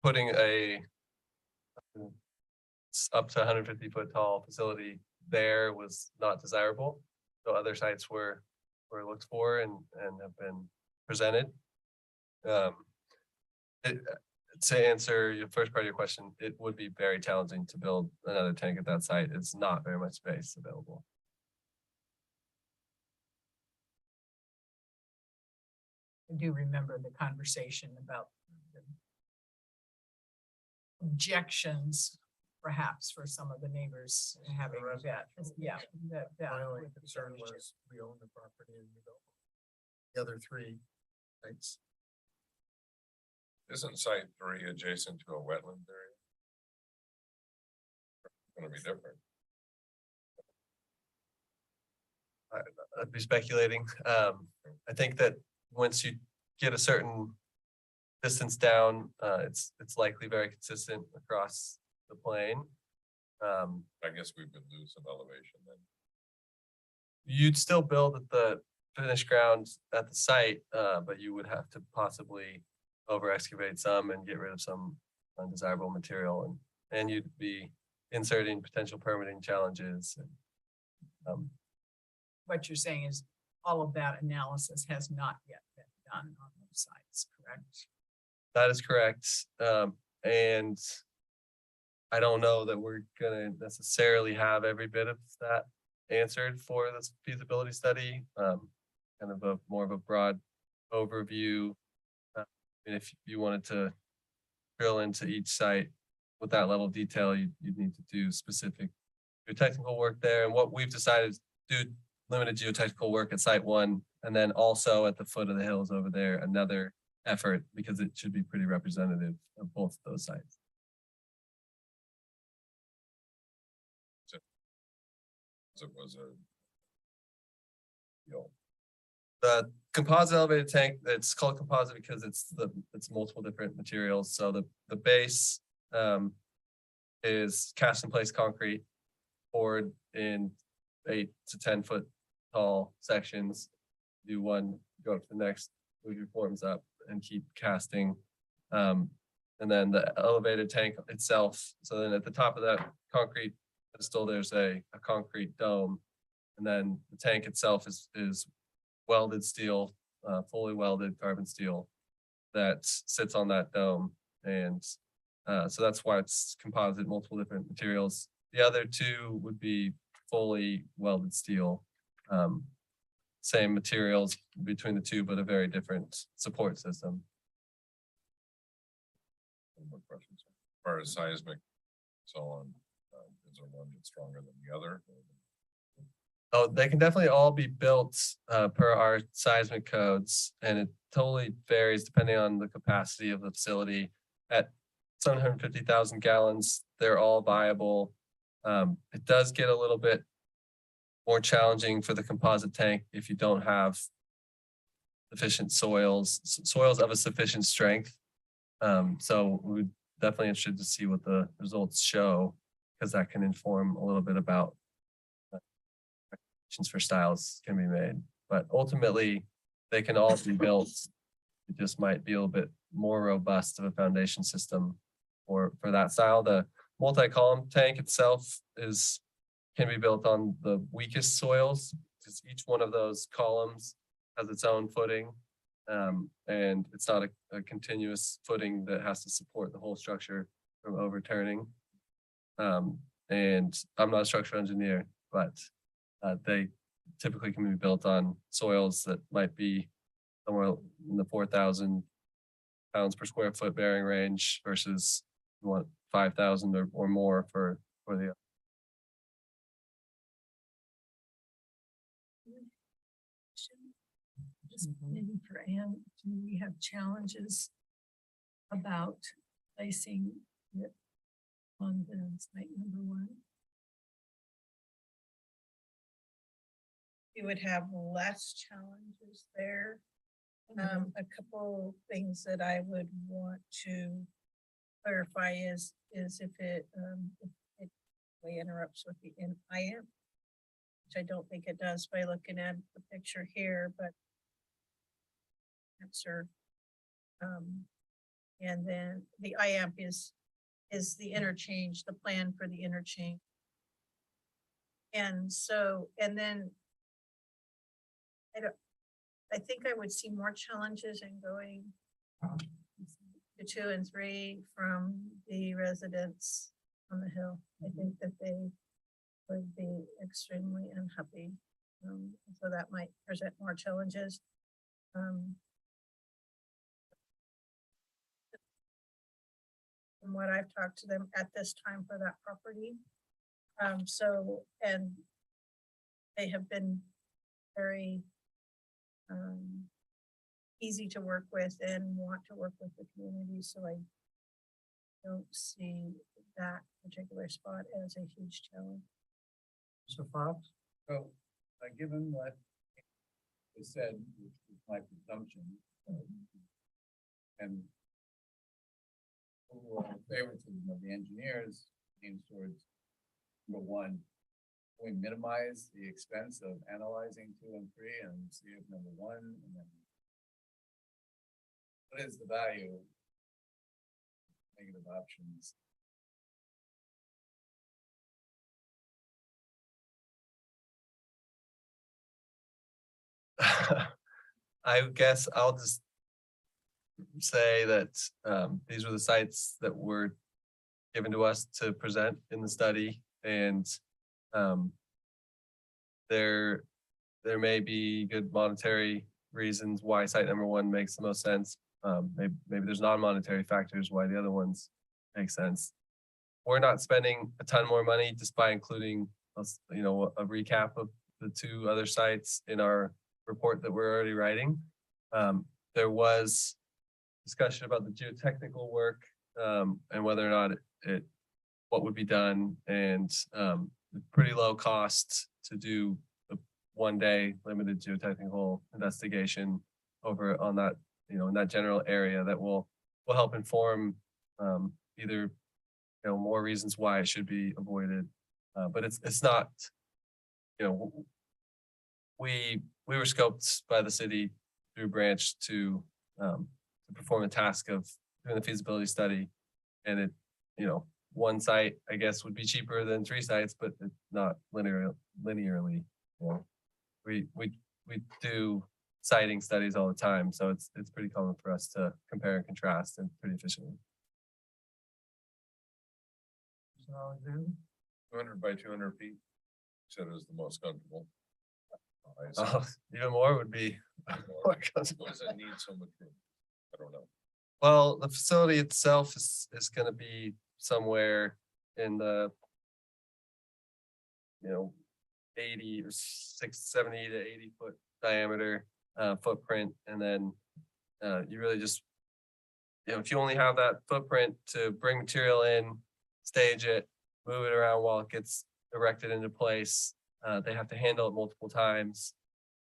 putting a up to 150 foot tall facility there was not desirable. So other sites were looked for and have been presented. To answer your first part of your question, it would be very challenging to build another tank at that site. It's not very much space available. I do remember the conversation about the objections, perhaps for some of the neighbors having that, yeah. My only concern was we own the property and we don't own the other three sites. Isn't site 3 adjacent to a wetland area? Gonna be different. I'd be speculating. I think that once you get a certain distance down, it's likely very consistent across the plane. I guess we would lose some elevation then. You'd still build at the finished ground at the site, but you would have to possibly over excavate some and get rid of some undesirable material, and you'd be inserting potential permitting challenges. What you're saying is all of that analysis has not yet been done on those sites, correct? That is correct. And I don't know that we're gonna necessarily have every bit of that answered for this feasibility study. Kind of more of a broad overview. And if you wanted to drill into each site with that level of detail, you'd need to do specific geotechnical work there. And what we've decided is do limited geotechnical work at site 1, and then also at the foot of the hills over there, another effort, because it should be pretty representative of both of those sites. It was a. The composite elevated tank, it's called composite because it's multiple different materials. So the base is cast in place concrete poured in 8 to 10 foot tall sections. Do one, go up to the next, move your forms up and keep casting. And then the elevated tank itself. So then at the top of that concrete pedestal, there's a concrete dome. And then the tank itself is welded steel, fully welded carbon steel that sits on that dome. And so that's why it's composite, multiple different materials. The other two would be fully welded steel. Same materials between the two, but a very different support system. One more question, sir. As far as seismic, so on, is there one that's stronger than the other? Oh, they can definitely all be built per our seismic codes, and it totally varies depending on the capacity of the facility. At 750,000 gallons, they're all viable. It does get a little bit more challenging for the composite tank if you don't have sufficient soils of a sufficient strength. So we're definitely interested to see what the results show, because that can inform a little bit about for styles can be made, but ultimately they can all be built. It just might be a little bit more robust of a foundation system for that style. The multi-column tank itself can be built on the weakest soils, because each one of those columns has its own footing, and it's not a continuous footing that has to support the whole structure from overturning. And I'm not a structural engineer, but they typically can be built on soils that might be somewhere in the 4,000 pounds per square foot bearing range versus you want 5,000 or more for the. Just maybe for Anne, do we have challenges about placing it on the site number 1? You would have less challenges there. A couple things that I would want to clarify is if it really interrupts with the IAMP, which I don't think it does by looking at the picture here, but answer. And then the IAMP is the interchange, the plan for the interchange. And so, and then I think I would see more challenges in going to 2 and 3 from the residents on the hill. I think that they would be extremely unhappy. So that might present more challenges. From what I've talked to them at this time for that property. So, and they have been very easy to work with and want to work with the community. So I don't see that particular spot as a huge challenge. So Fox? So, given what was said, which was my presumption, and favoritism of the engineers leans towards number one, we minimize the expense of analyzing 2 and 3 and see if number 1 and then what is the value of negative options? I guess I'll just say that these were the sites that were given to us to present in the study, and there may be good monetary reasons why site number 1 makes the most sense. Maybe there's non-monetary factors why the other ones make sense. We're not spending a ton more money just by including a recap of the 2 other sites in our report that we're already writing. There was discussion about the geotechnical work and whether or not what would be done, and pretty low cost to do a 1-day limited geotechnical investigation over on that, in that general area that will help inform either more reasons why it should be avoided. But it's not, we were scoped by the city through branch to perform the task of doing the feasibility study, and it, 1 site, I guess, would be cheaper than 3 sites, but it's not linearly. We do siting studies all the time, so it's pretty common for us to compare and contrast and pretty efficiently. So Alexander? 200 by 200 feet. Said is the most comfortable. Even more would be more Why comfortable. does it need so much room? I don't know. Well, the facility itself is going to be somewhere in the 80 or 70 to 80 foot diameter footprint, and then you really just if you only have that footprint to bring material in, stage it, move it around while it gets erected into place, they have to handle it multiple times.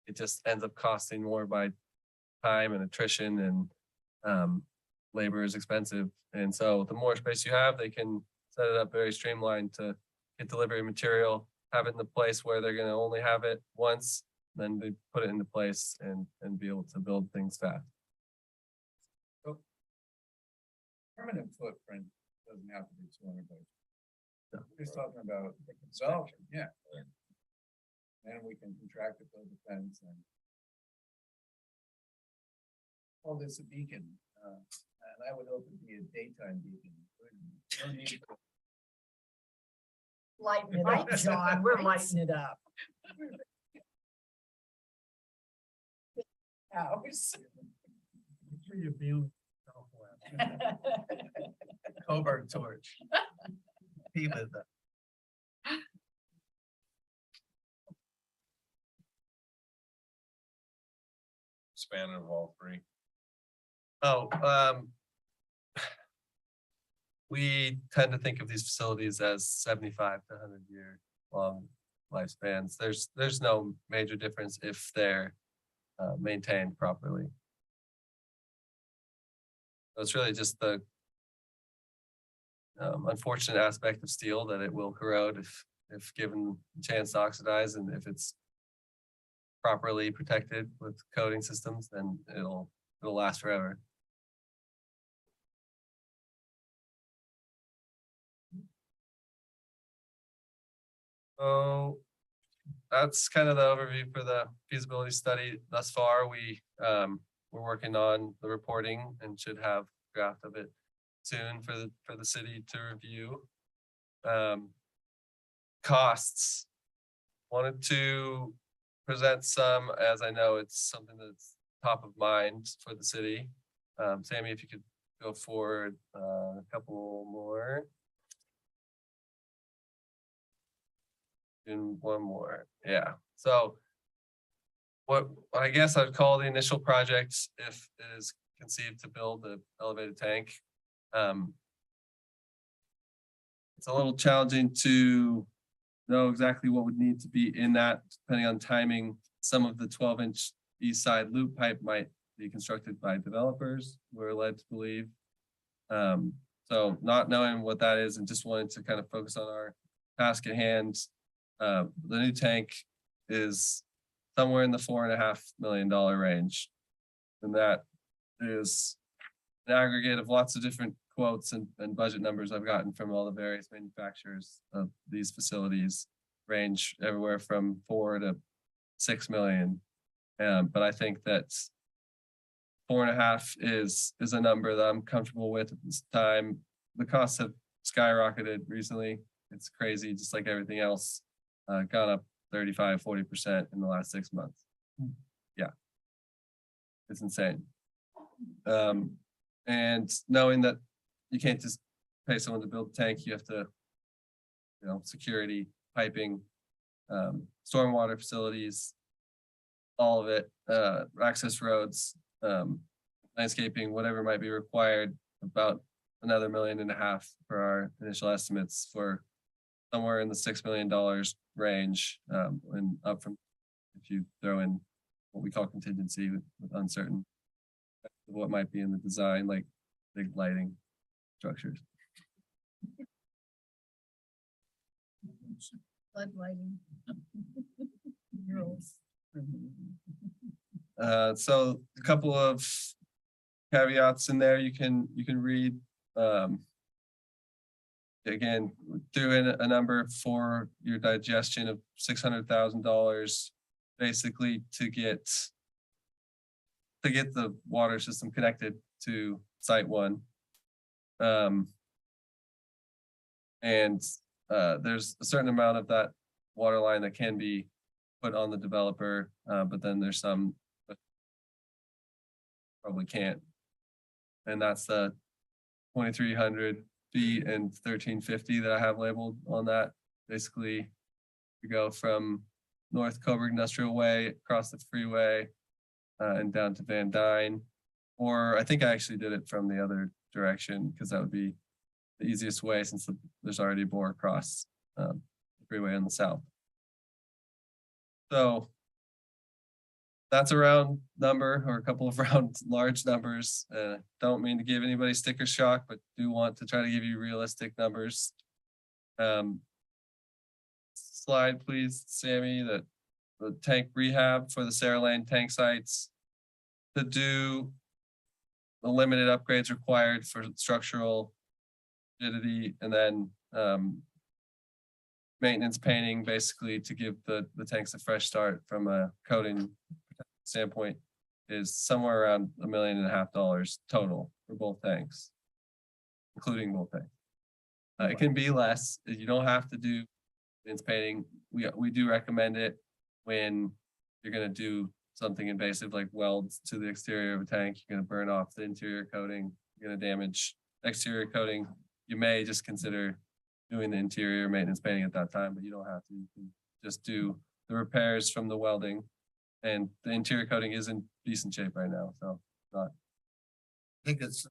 It just ends up costing more by time and attrition, and labor is expensive. And so the more space you have, they can set it up very streamlined to get delivery material, have it in the place where they're going to only have it once, then they put it into place and be able to build things fast. Permanent footprint doesn't have to be 200 by. No. We're just talking about the consumption, yeah. And we can contract to build the fence and call this a beacon, and I would hope it'd be a daytime beacon. No need to- Lighten it up, John, we're lighting it up. Hours. Make sure you view Southwest. Coburg torch. He lit that. Span of all 3. Oh, we tend to think of these facilities as 75 to 100-year long lifespans. There's no major difference if they're maintained properly. So it's really just the unfortunate aspect of steel that it will corrode if given a chance to oxidize, and if it's properly protected with coating systems, then it'll last forever. So that's kind of the overview for the feasibility study thus far. We're working on the reporting and should have a draft of it soon for the city to review. Costs. Wanted to present some, as I know it's something that's top of mind for the city. Sammy, if you could go forward a couple more. And one more, yeah. So what I guess I'd call the initial project, if it is conceived to build the elevated tank. It's a little challenging to know exactly what would need to be in that, depending on timing. Some of the 12-inch east side loop pipe might be constructed by developers, we're led to believe. So not knowing what that is and just wanting to kind of focus on our task at hand. The new tank is somewhere in the $4.5 million range. And that is an aggregate of lots of different quotes and budget numbers I've gotten from all the various manufacturers of these facilities, range everywhere from 4 to 6 million. But I think that 4.5 is a number that I'm comfortable with at this time. The costs have skyrocketed recently. It's crazy, just like everything else, gone up 35-40% in the last 6 months. Yeah, it's insane. And knowing that you can't just pay someone to build a tank, you have to, security, piping, stormwater facilities, all of it, access roads, landscaping, whatever might be required, about another $1.5 million for our initial estimates, for somewhere in the $6 million range, and up from, if you throw in what we call contingency with uncertain of what might be in the design, like big lighting structures. Floodlighting. So a couple of caveats in there you can read. Again, threw in a number for your digestion of $600,000, basically to get the water system connected to site one. And there's a certain amount of that water line that can be put on the developer, but then there's some that probably can't. And that's the 2,300 feet and 1,350 that I have labeled on that. Basically, you go from North Coburg Industrial Way across the freeway and down to Van Dyne. Or I think I actually did it from the other direction because that would be the easiest way, since there's already a bore across the freeway on the south. So that's a round number, or a couple of round large numbers. Don't mean to give anybody sticker shock, but do want to try to give you realistic numbers. Slide, please, Sammy, that the tank rehab for the Sarah Lane tank sites, to do the limited upgrades required for structural rigidity, and then maintenance painting, basically to give the tanks a fresh start from a coating standpoint, is somewhere around $1.5 million total for both tanks, including both tanks. It can be less. You don't have to do maintenance painting. We do recommend it when you're going to do something invasive like welds to the exterior of a tank. You're going to burn off the interior coating. You're going to damage exterior coating. You may just consider doing the interior maintenance painting at that time, but you don't have to. You can just do the repairs from the welding, and the interior coating is in decent shape right now. So not. I think it's,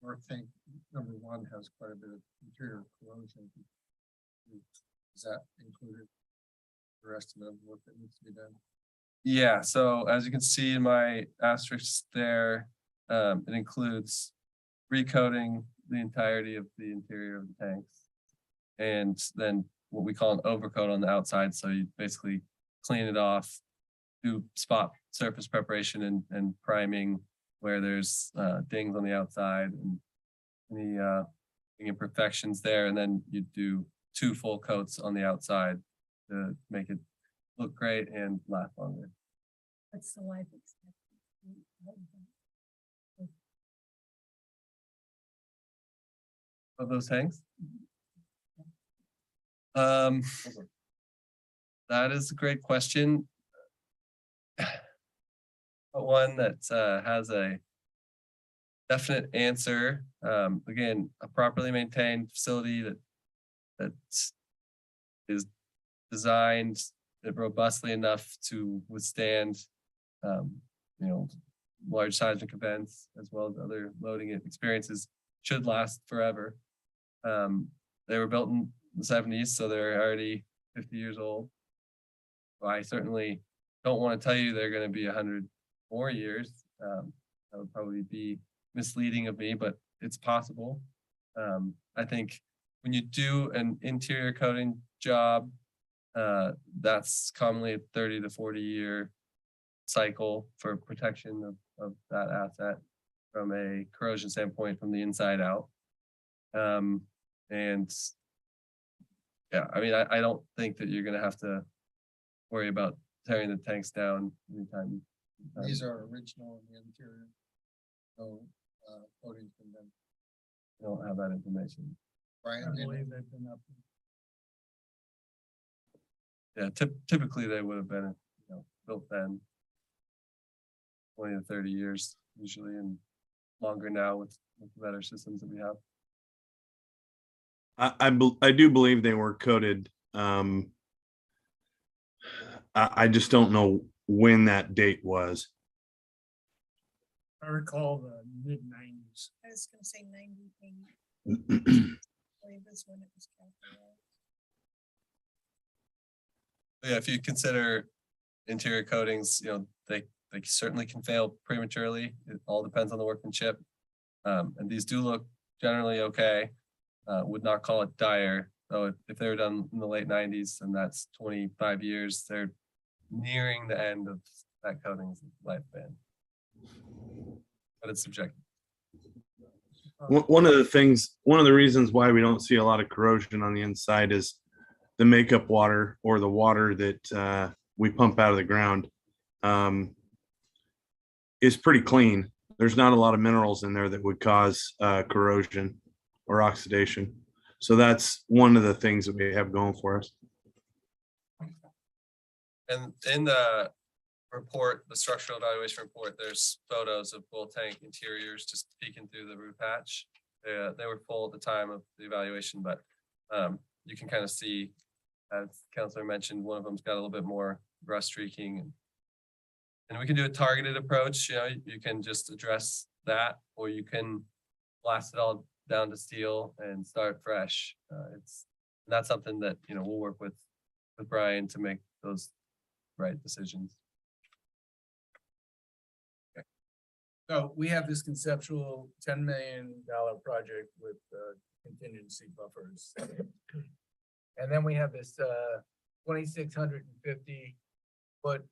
or tank number one has quite a bit of interior corrosion. Is that included? Your estimate of what that needs to be done? Yeah, so as you can see in my asterisk there, it includes recoating the entirety of the interior of the tanks, and then what we call an overcoat on the outside. So you basically clean it off, do spot surface preparation and priming where there's dings on the outside and any imperfections there, and then you do 2 full coats on the outside to make it look great and last longer. What's the life expectancy? Of those tanks? That is a great question. But one that has a definite answer. Again, a properly maintained facility that is designed robustly enough to withstand large seismic events as well as other loading experiences, should last forever. They were built in the 70s, so they're already 50 years old. So I certainly don't want to tell you they're going to be 100 more years. That would probably be misleading of me, but it's possible. I think when you do an interior coating job, that's commonly a 30 to 40-year cycle for protection of that asset from a corrosion standpoint from the inside out. And yeah, I mean, I don't think that you're gonna have to worry about tearing the tanks down anytime. These are original in the interior. No, coatings been done. I don't have that information. Brian, I do you know? believe they've been up. Yeah, typically they would have been, built then. 20 to 30 years usually, and longer now with the better systems that we have. I do believe they were coated. I just don't know when that date was. I recall the mid-90s. I was gonna say 98. I believe that's when it was calculated. Yeah, if you consider interior coatings, they certainly can fail prematurely. It all depends on the workmanship. And these do look generally okay. Would not call it dire. So if they were done in the late 90s, and that's 25 years, they're nearing the end of that coating's lifespan. But it's subjective. One of the reasons why we don't see a lot of corrosion on the inside is the makeup water, or the water that we pump out of the ground, is pretty clean. There's not a lot of minerals in there that would cause corrosion or oxidation. So that's one of the things that we have going for us. And in the report, the structural evaluation report, there's photos of both tank interiors just peeking through the roof hatch. They were full at the time of the evaluation, but you can kind of see, as Counselor mentioned, one of them's got a little bit more rust streaking. And we can do a targeted approach. You can just address that, or you can blast it all down to steel and start fresh. That's something that we'll work with Brian to make those right decisions. So we have this conceptual $10 million project with contingency buffers. And then we have this 2,650 foot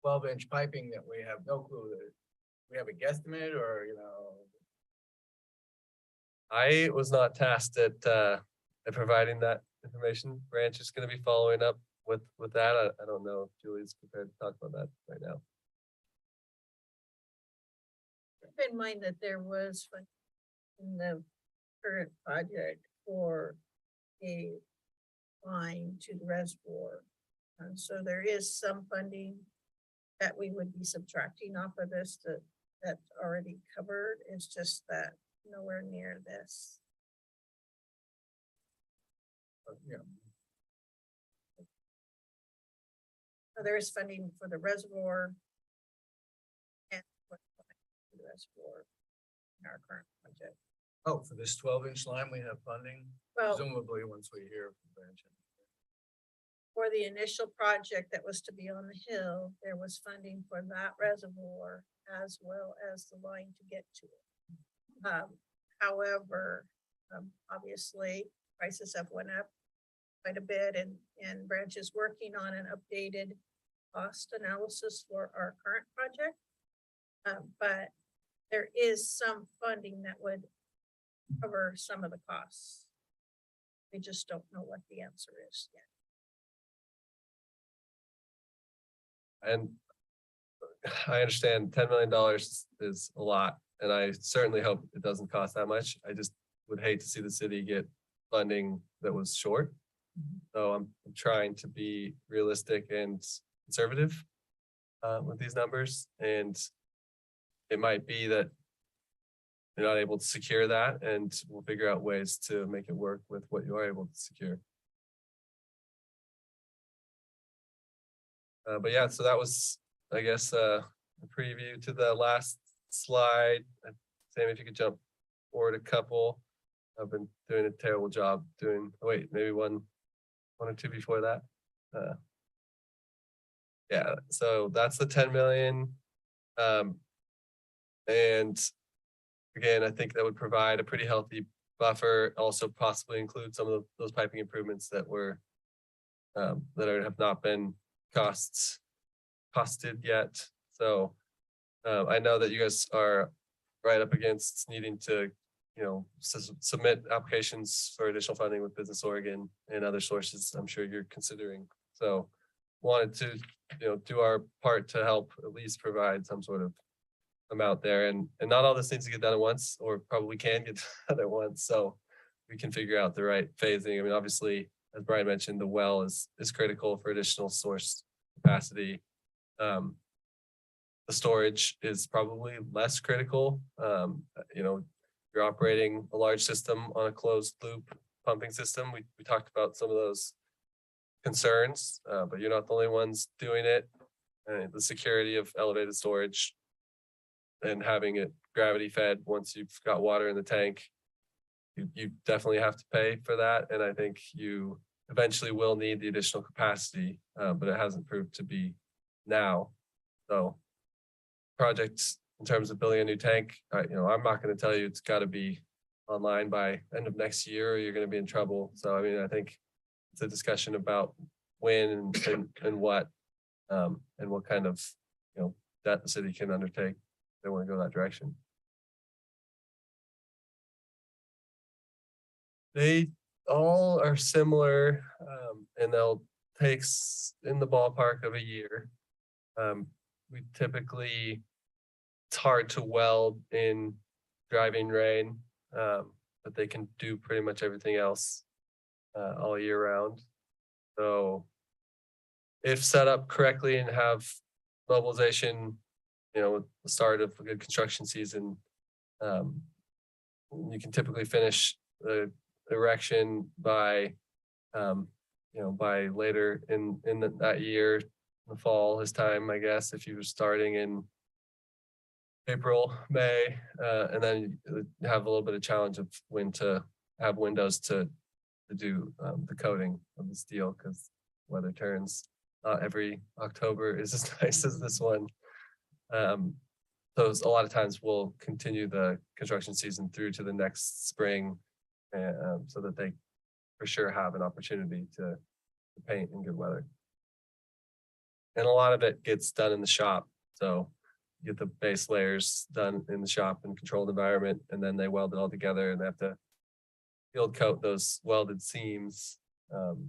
12-inch piping that we have no clue that we have a guesstimate, or I was not tasked at providing that information. Branch is going to be following up with that. I don't know if Julie's prepared to talk about that right now. Keep in mind that there was funding in the current project for a line to the reservoir. And so there is some funding that we would be subtracting off of this that's already covered. It's just that nowhere near this. So there is funding for the reservoir and for the reservoir in our current budget. oh, for this 12-inch line, we have funding, Well, presumably once we hear from Branch. for the initial project that was to be on the hill, there was funding for that reservoir as well as the line to get to it. However, obviously prices have went up quite a bit, and Branch is working on an updated cost analysis for our current project. But there is some funding that would cover some of the costs. We just don't know what the answer is yet. And I understand $10 million is a lot, and I certainly hope it doesn't cost that much. I just would hate to see the city get funding that was short. So I'm trying to be realistic and conservative with these numbers, and it might be that you're not able to secure that, and we'll figure out ways to make it work with what you are able to secure. But yeah, so that was, I guess, a preview to the last slide. Sam, if you could jump forward a couple. I've been doing a terrible job doing, oh wait, maybe one or two before that. Yeah, so that's the 10 million. And again, I think that would provide a pretty healthy buffer also possibly include some of those piping improvements that have not been costed yet. So I know that you guys are right up against needing to, submit applications for additional funding with Business Oregon and other sources I'm sure you're considering. So wanted to, do our part to help at least provide some sort of amount there. And not all this needs to get done at once, or probably can get done at once. So we can figure out the right phasing. I mean, obviously, as Brian mentioned, the well is critical for additional source capacity. The storage is probably less critical. You're operating a large system on a closed loop pumping system. We talked about some of those concerns, but you're not the only ones doing it. And the security of elevated storage and having it gravity fed once you've got water in the tank, you definitely have to pay for that. And I think you eventually will need the additional capacity, but it hasn't proved to be now. So projects in terms of building a new tank, I'm not going to tell you it's got to be online by end of next year or you're going to be in trouble. So I mean, I think it's a discussion about when and what and what kind of debt the city can undertake. They want to go that direction. They all are similar, and they'll take in the ballpark of a year. We typically, it's hard to weld in driving rain, but they can do pretty much everything else all year round. So if set up correctly and have mobilization, with the start of a good construction season, you can typically finish the erection by, by later in that year, the fall is time, I guess, if you were starting in April, May, and then you have a little bit of challenge of when to have windows to do the coating of the steel, because weather turns. Not every October is as nice as this one. So a lot of times we'll continue the construction season through to the next spring, so that they for sure have an opportunity to paint in good weather. And a lot of it gets done in the shop. So you get the base layers done in the shop in controlled environment, and then they weld it all together and they have to field coat those welded seams. And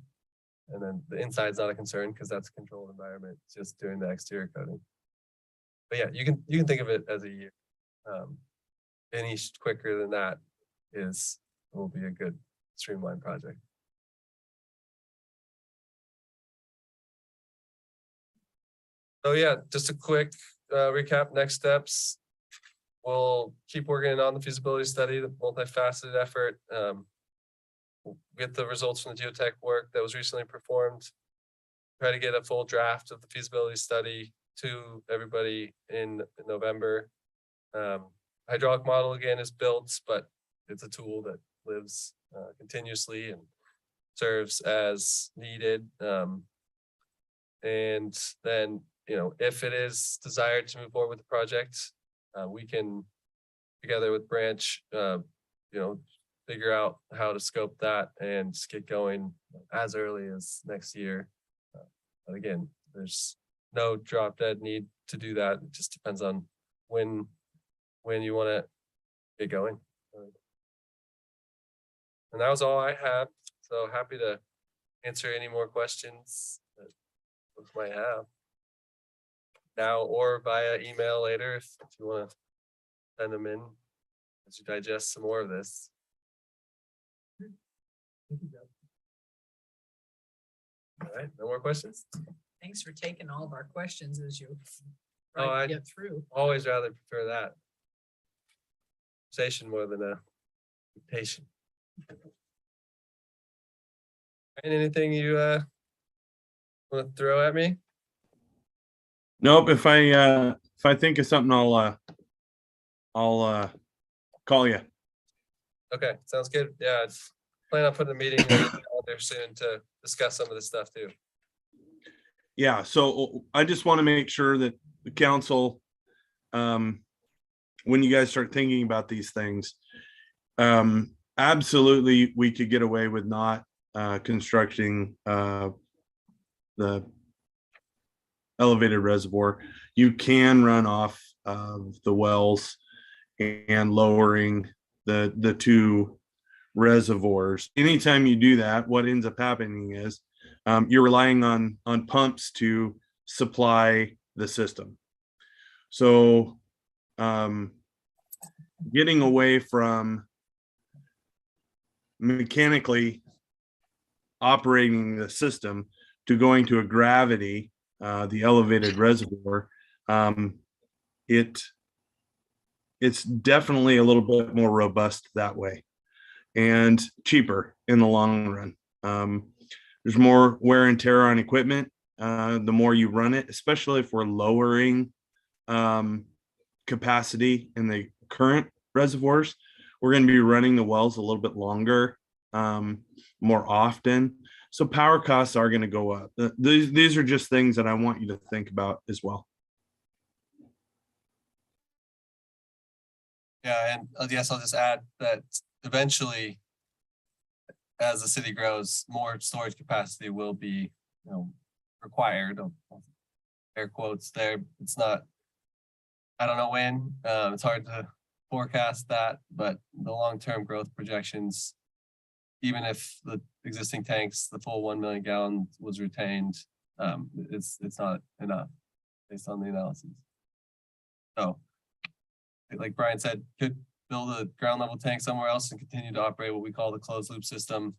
then the inside's not a concern because that's a controlled environment, it's just doing the exterior coating. But yeah, you can think of it as a year. Any quicker than that will be a good streamlined project. So yeah, just a quick recap. Next steps. We'll keep working on the feasibility study, the multifaceted effort. We'll get the results from the geotech work that was recently performed. Try to get a full draft of the feasibility study to everybody in November. Hydraulic model again is built, but it's a tool that lives continuously and serves as needed. And then, if it is desired to move forward with the project, we can, together with Branch, figure out how to scope that and just get going as early as next year. But again, there's no drop dead need to do that. It just depends on when you want to get going. And that was all I had. So happy to answer any more questions that folks might have now or via email later if you want to send them in as you digest some more of this. All right, no more questions? Thanks for taking all of our questions as you Oh, try I- to get through. Always rather prefer that. Conversation more than a dictation. And anything you want to throw at me? Nope. If I think of something, I'll call you. Okay, sounds good. Yeah, it's plan on putting a meeting out there soon to discuss some of this stuff too. Yeah. So I just want to make sure that the council, when you guys start thinking about these things, absolutely, we could get away with not constructing the elevated reservoir. You can run off of the wells and lowering the two reservoirs. Anytime you do that, what ends up happening is you're relying on pumps to supply the system. So getting away from mechanically operating the system to going to a gravity, the elevated reservoir, it's definitely a little bit more robust that way and cheaper in the long run. There's more wear and tear on equipment the more you run it, especially if we're lowering capacity in the current reservoirs. We're going to be running the wells a little bit longer, more often. So power costs are going to go up. These are just things that I want you to think about as well. Yeah, and yes, I'll just add that eventually, as the city grows, more storage capacity will be, required. Air quotes there. It's not, I don't know when, it's hard to forecast that, but the long-term growth projections, even if the existing tanks, the full 1 million gallons was retained, it's not enough based on the analysis. So, like Brian said, could build a ground level tank somewhere else and continue to operate what we call the closed loop system.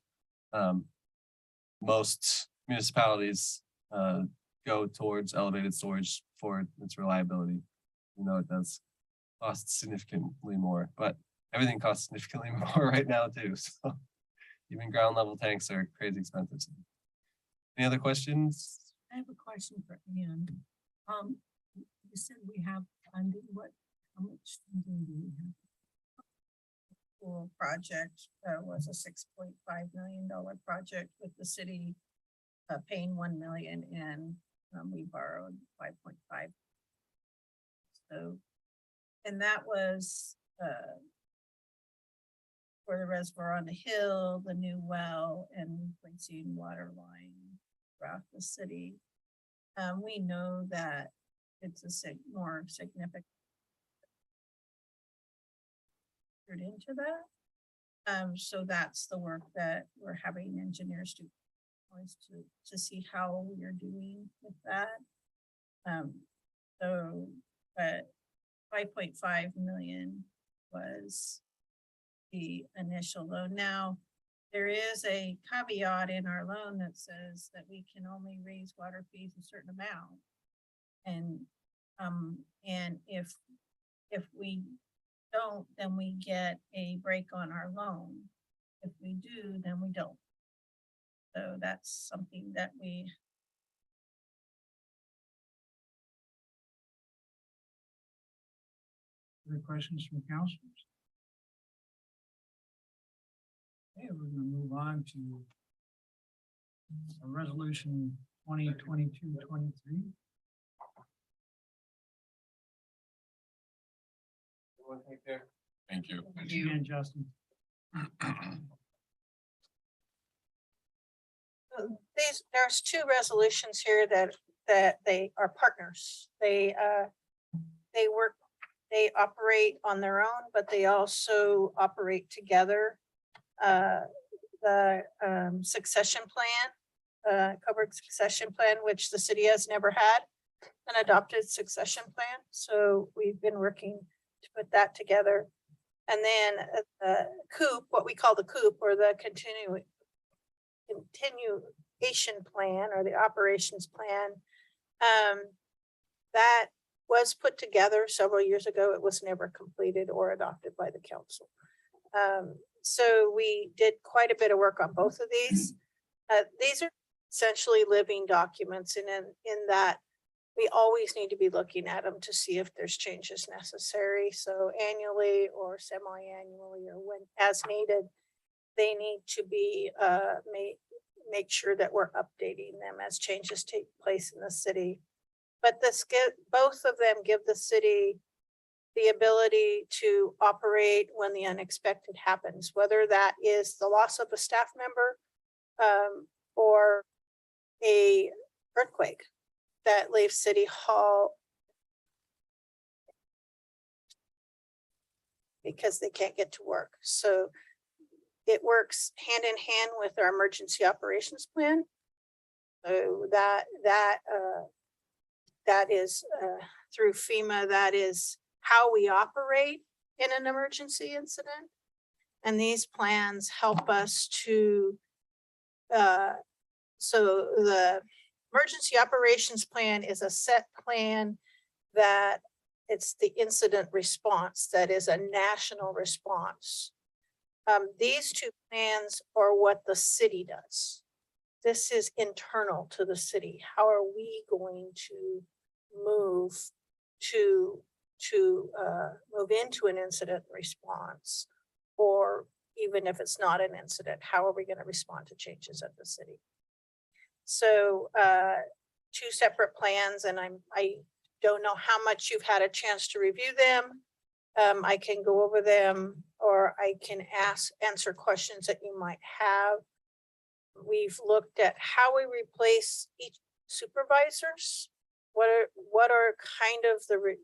Most municipalities go towards elevated storage for its reliability. It does cost significantly more, but everything costs significantly more right now too. So even ground level tanks are crazy expensive. Any other questions? I have a question for Ann. You said we have funding, how much funding do we have? Pool project was a $6.5 million project with the city paying 1 million and we borrowed 5.5. So, and that was for the reservoir on the hill, the new well, and replacing water line throughout the city. We know that it's a more significant into that. So that's the work that we're having engineers do to see how we are doing with that. But 5.5 million was the initial loan. Now, there is a caveat in our loan that says that we can only raise water fees a certain amount. And if we don't, then we get a break on our loan. If we do, then we don't. So that's something that we. Any questions from councilors? Okay, we're gonna move on to resolution 2022-23. Thank you. Thanks again, Justin. There's two resolutions here that they are partners. They operate on their own, but they also operate together. The succession plan, covered succession plan, which the city has never had an adopted succession plan. So we've been working to put that together. And then COOP, what we call the COOP, or the continuation plan, or the operations plan, that was put together several years ago. It was never completed or adopted by the council. So we did quite a bit of work on both of these. These are essentially living documents, and in that we always need to be looking at them to see if there's changes necessary. So annually or semi-annually, or when as needed, they need to be make sure that we're updating them as changes take place in the city. But both of them give the city the ability to operate when the unexpected happens, whether that is the loss of a staff member or a earthquake that leaves City Hall because they can't get to work. So it works hand in hand with our emergency operations plan. So that is through FEMA, that is how we operate in an emergency incident. And these plans help us to, so the emergency operations plan is a set plan that it's the incident response that is a national response. These two plans are what the city does. This is internal to the city. How are we going to move move into an incident response? Or even if it's not an incident, how are we going to respond to changes at the city? So two separate plans, and I don't know how much you've had a chance to review them. I can go over them, or I can answer questions that you might have. We've looked at how we replace each supervisors. What are kind of the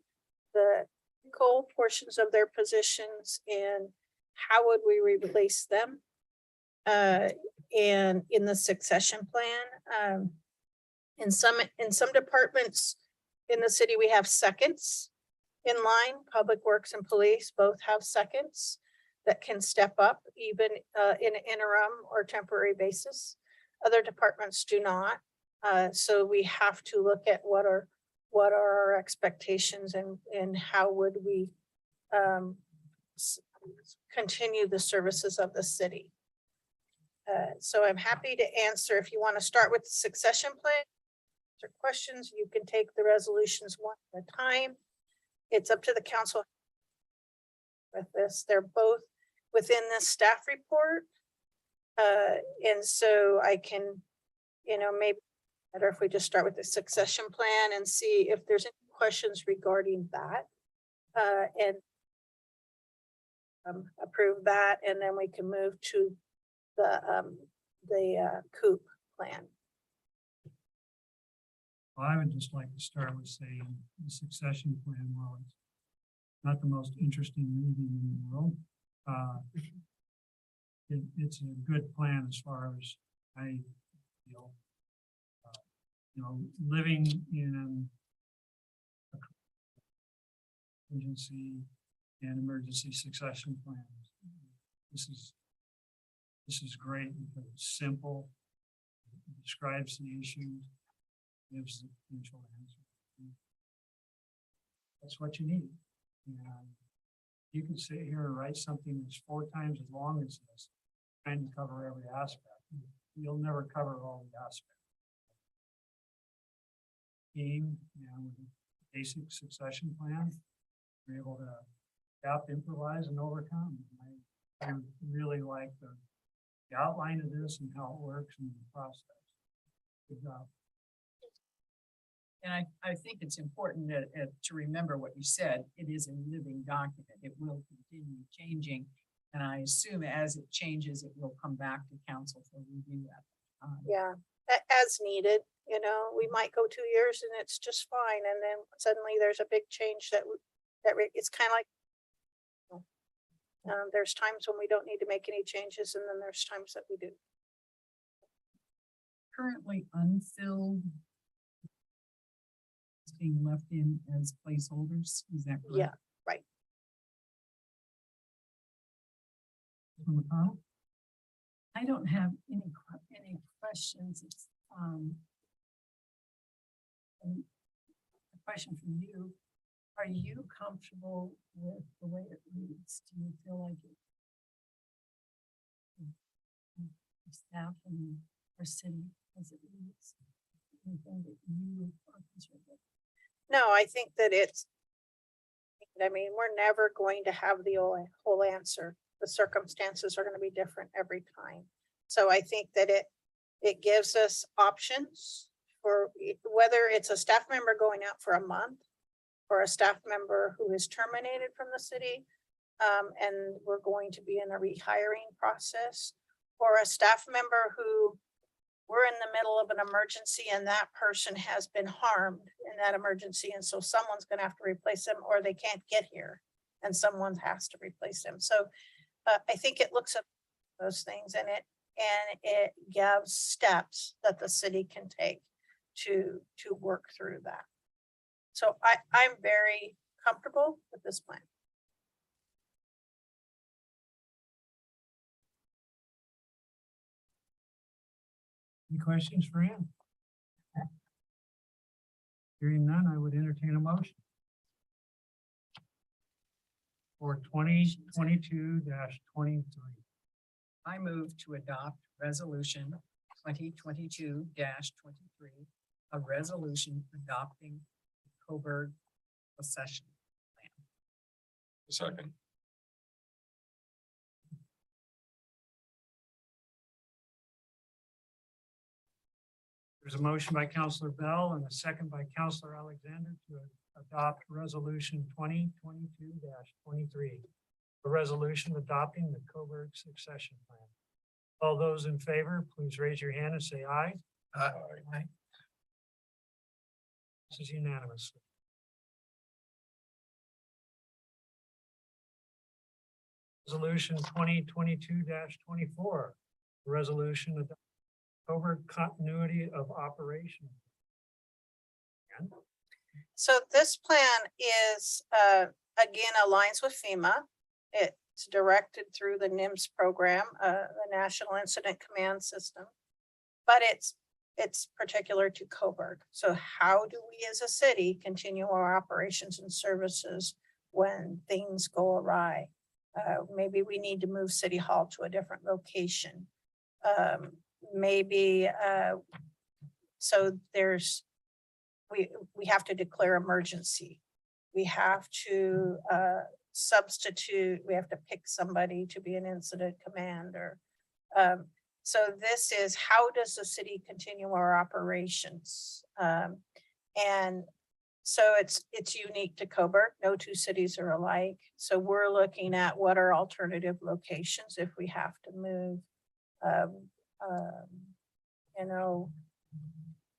core portions of their positions, and how would we replace them? And in the succession plan, in some departments in the city, we have seconds in line. Public Works and Police both have seconds that can step up even in an interim or temporary basis. Other departments do not. So we have to look at what are our expectations, and how would we continue the services of the city. So I'm happy to answer. If you want to start with the succession plan or questions, you can take the resolutions one at a time. It's up to the council with this. They're both within this staff report. And so I can, maybe better if we just start with the succession plan and see if there's any questions regarding that. And approve that, and then we can move to the COOP plan. Well, I would just like to start with saying the succession plan, while it's not the most interesting reading in the world, it's a good plan as far as I feel. Living in a emergency and emergency succession plans. This is great because it's simple, it describes the issues, gives the potential answer. That's what you need. And you can sit here and write something that's 4 times as long as this, trying to cover every aspect. You'll never cover all the aspects. Team, with a basic succession plan, we're able to adapt, improvise, and overcome. I really like the outline of this and how it works in the process. Good job. And I think it's important to remember what you said. It is a living document. It will continue changing. And I assume as it changes, it will come back to council for review at the time. Yeah, as needed. We might go 2 years and it's just fine, and then suddenly there's a big change it's kind of like there's times when we don't need to make any changes, and then there's times that we do. Currently unfilled is being left in as placeholders. Is that correct? Yeah, right. McConnell? I don't have any questions. It's a question for you. Are you comfortable with the way it reads? Do you feel like it? The staff and our city as it reads? Anything that you are concerned with? No, I think that we're never going to have the whole answer. The circumstances are going to be different every time. So I think that it gives us options for whether it's a staff member going out for a month for a staff member who is terminated from the city. And we're going to be in a rehiring process, or a staff member who we're in the middle of an emergency and that person has been harmed in that emergency. And so someone's gonna have to replace them, or they can't get here and someone has to replace them. So I think it looks at those things and it gives steps that the city can take to work through that. So I'm very comfortable with this plan. Any questions for Ann? Hearing none, I would entertain a motion. For 2022-23. I move to adopt resolution 2022-23, a resolution adopting the Coburg accession plan. Second. There's a motion by Counselor Bell and a second by Counselor Alexander to adopt resolution 2022-23. A resolution adopting the Coburg succession plan. All those in favor, please raise your hand and say aye. Aye. This is unanimous. Resolution 2022-24. Resolution of Coburg continuity of operation. Ann? So this plan is, again, aligns with FEMA. It's directed through the NIMS program, the National Incident Command System. But it's particular to Coburg. So how do we as a city continue our operations and services when things go awry? Maybe we need to move City Hall to a different location. So we have to declare emergency. We have to substitute, we have to pick somebody to be an incident commander. So this is, how does the city continue our operations? And so it's unique to Coburg. No two cities are alike. So we're looking at what are alternative locations if we have to move.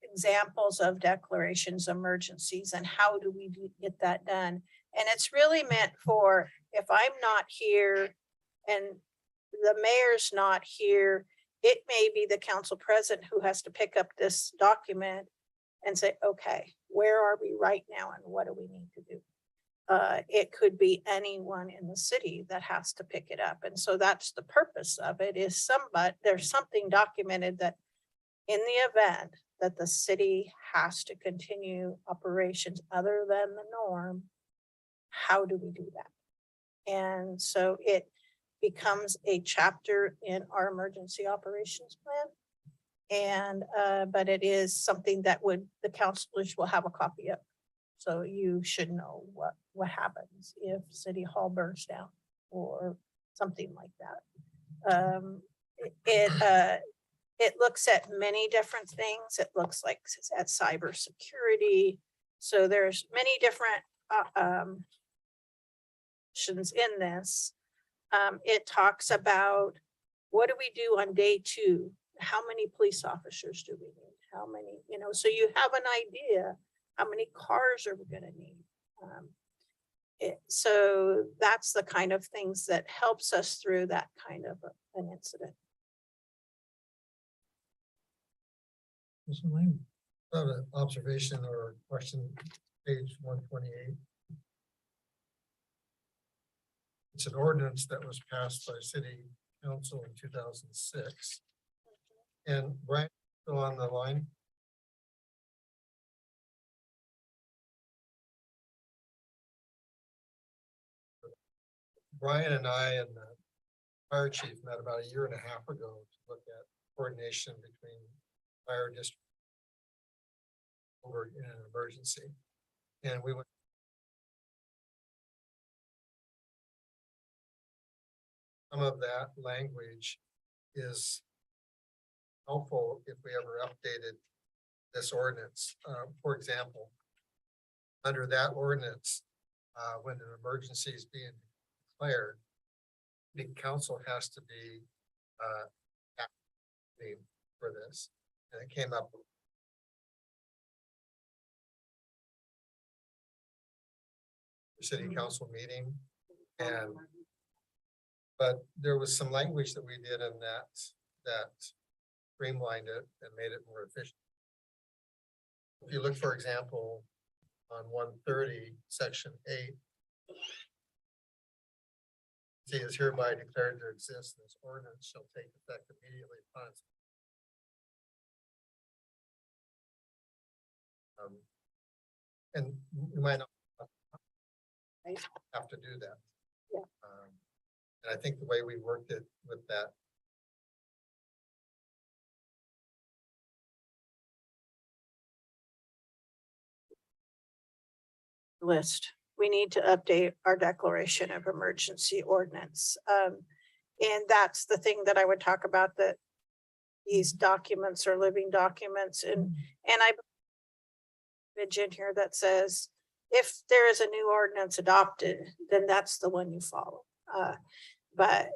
Examples of declarations, emergencies, and how do we get that done? And it's really meant for, if I'm not here and the mayor's not here, it may be the council president who has to pick up this document and say, okay, where are we right now and what do we need to do? It could be anyone in the city that has to pick it up. And so that's the purpose of it, is there's something documented that in the event that the city has to continue operations other than the norm, how do we do that? And so it becomes a chapter in our emergency operations plan. And, but it is something that the councilors will have a copy of. So you should know what happens if City Hall burns down or something like that. It looks at many different things. It looks like it's at cybersecurity. So there's many different options in this. It talks about, what do we do on day 2? How many police officers do we need? How many, so you have an idea, how many cars are we gonna need? So that's the kind of things that helps us through that kind of an incident. Mr. Lehman. Not an observation or question, page 128. It's an ordinance that was passed by city council in 2006. And Brian, still on the line? Brian and I and the fire chief met about a year and a half ago to look at coordination between fire district over in an emergency. And we went. Some of that language is helpful if we ever updated this ordinance. For example, under that ordinance, when an emergency is being declared, the council has to be, active for this, and it came up. City council meeting, and but there was some language that we did in that streamlined it and made it more efficient. If you look, for example, on 130, section 8. See, is hereby declared to exist, this ordinance shall take effect immediately upon its. And you might not have to do that. Yeah. And I think the way we worked it with that. List. We need to update our declaration of emergency ordinance. And that's the thing that I would talk about, that these documents are living documents, and I in here that says, if there is a new ordinance adopted, then that's the one you follow. But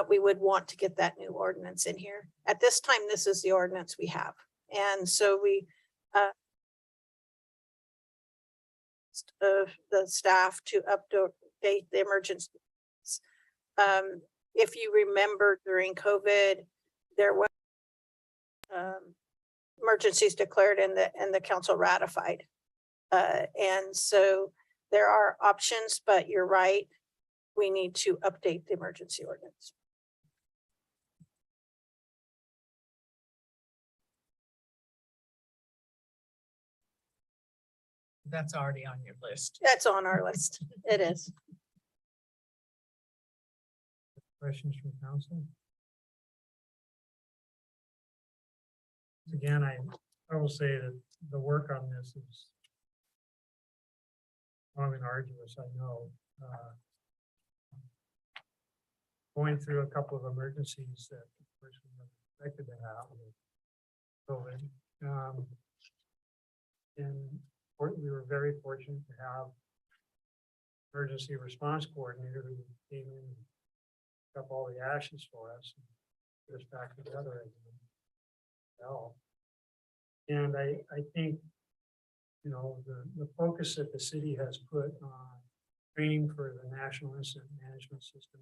we would want to get that new ordinance in here. At this time, this is the ordinance we have. And so we of the staff to update the emergency. If you remember, during COVID, there was emergencies declared and the council ratified. And so there are options, but you're right. We need to update the emergency ordinance. That's already on your list. That's on our list. It is. Questions from council? Again, I will say that the work on this is long and arduous, I know. Going through a couple of emergencies that of course we weren't expected to have with COVID. And we were very fortunate to have emergency response coordinator who came in and picked up all the ashes for us and put us back together again. Well, and I think, you know, the focus that the city has put on training for the National Incident Management System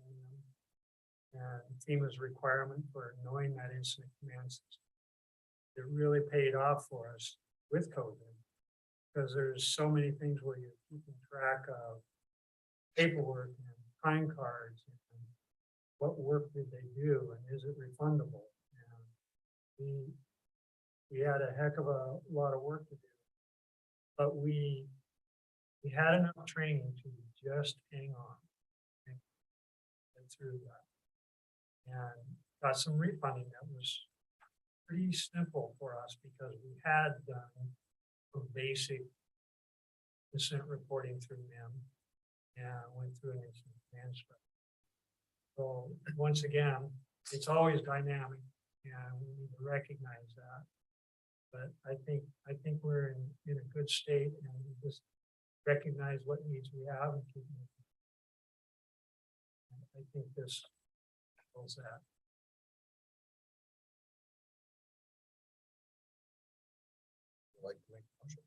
and FEMA's requirement for knowing that incident command system, it really paid off for us with COVID. Because there's so many things where you're keeping track of paperwork and time cards and what work did they do and is it refundable? And we had a heck of a lot of work to do, but we had enough training to just hang on and get through that, and got some refunding that was pretty simple for us because we had done basic incident reporting through them and went through an incident management. So once again, it's always dynamic and we need to recognize that. But I think we're in a good state and we just recognize what needs we have and keep moving. I think this fills that. Like to make a motion.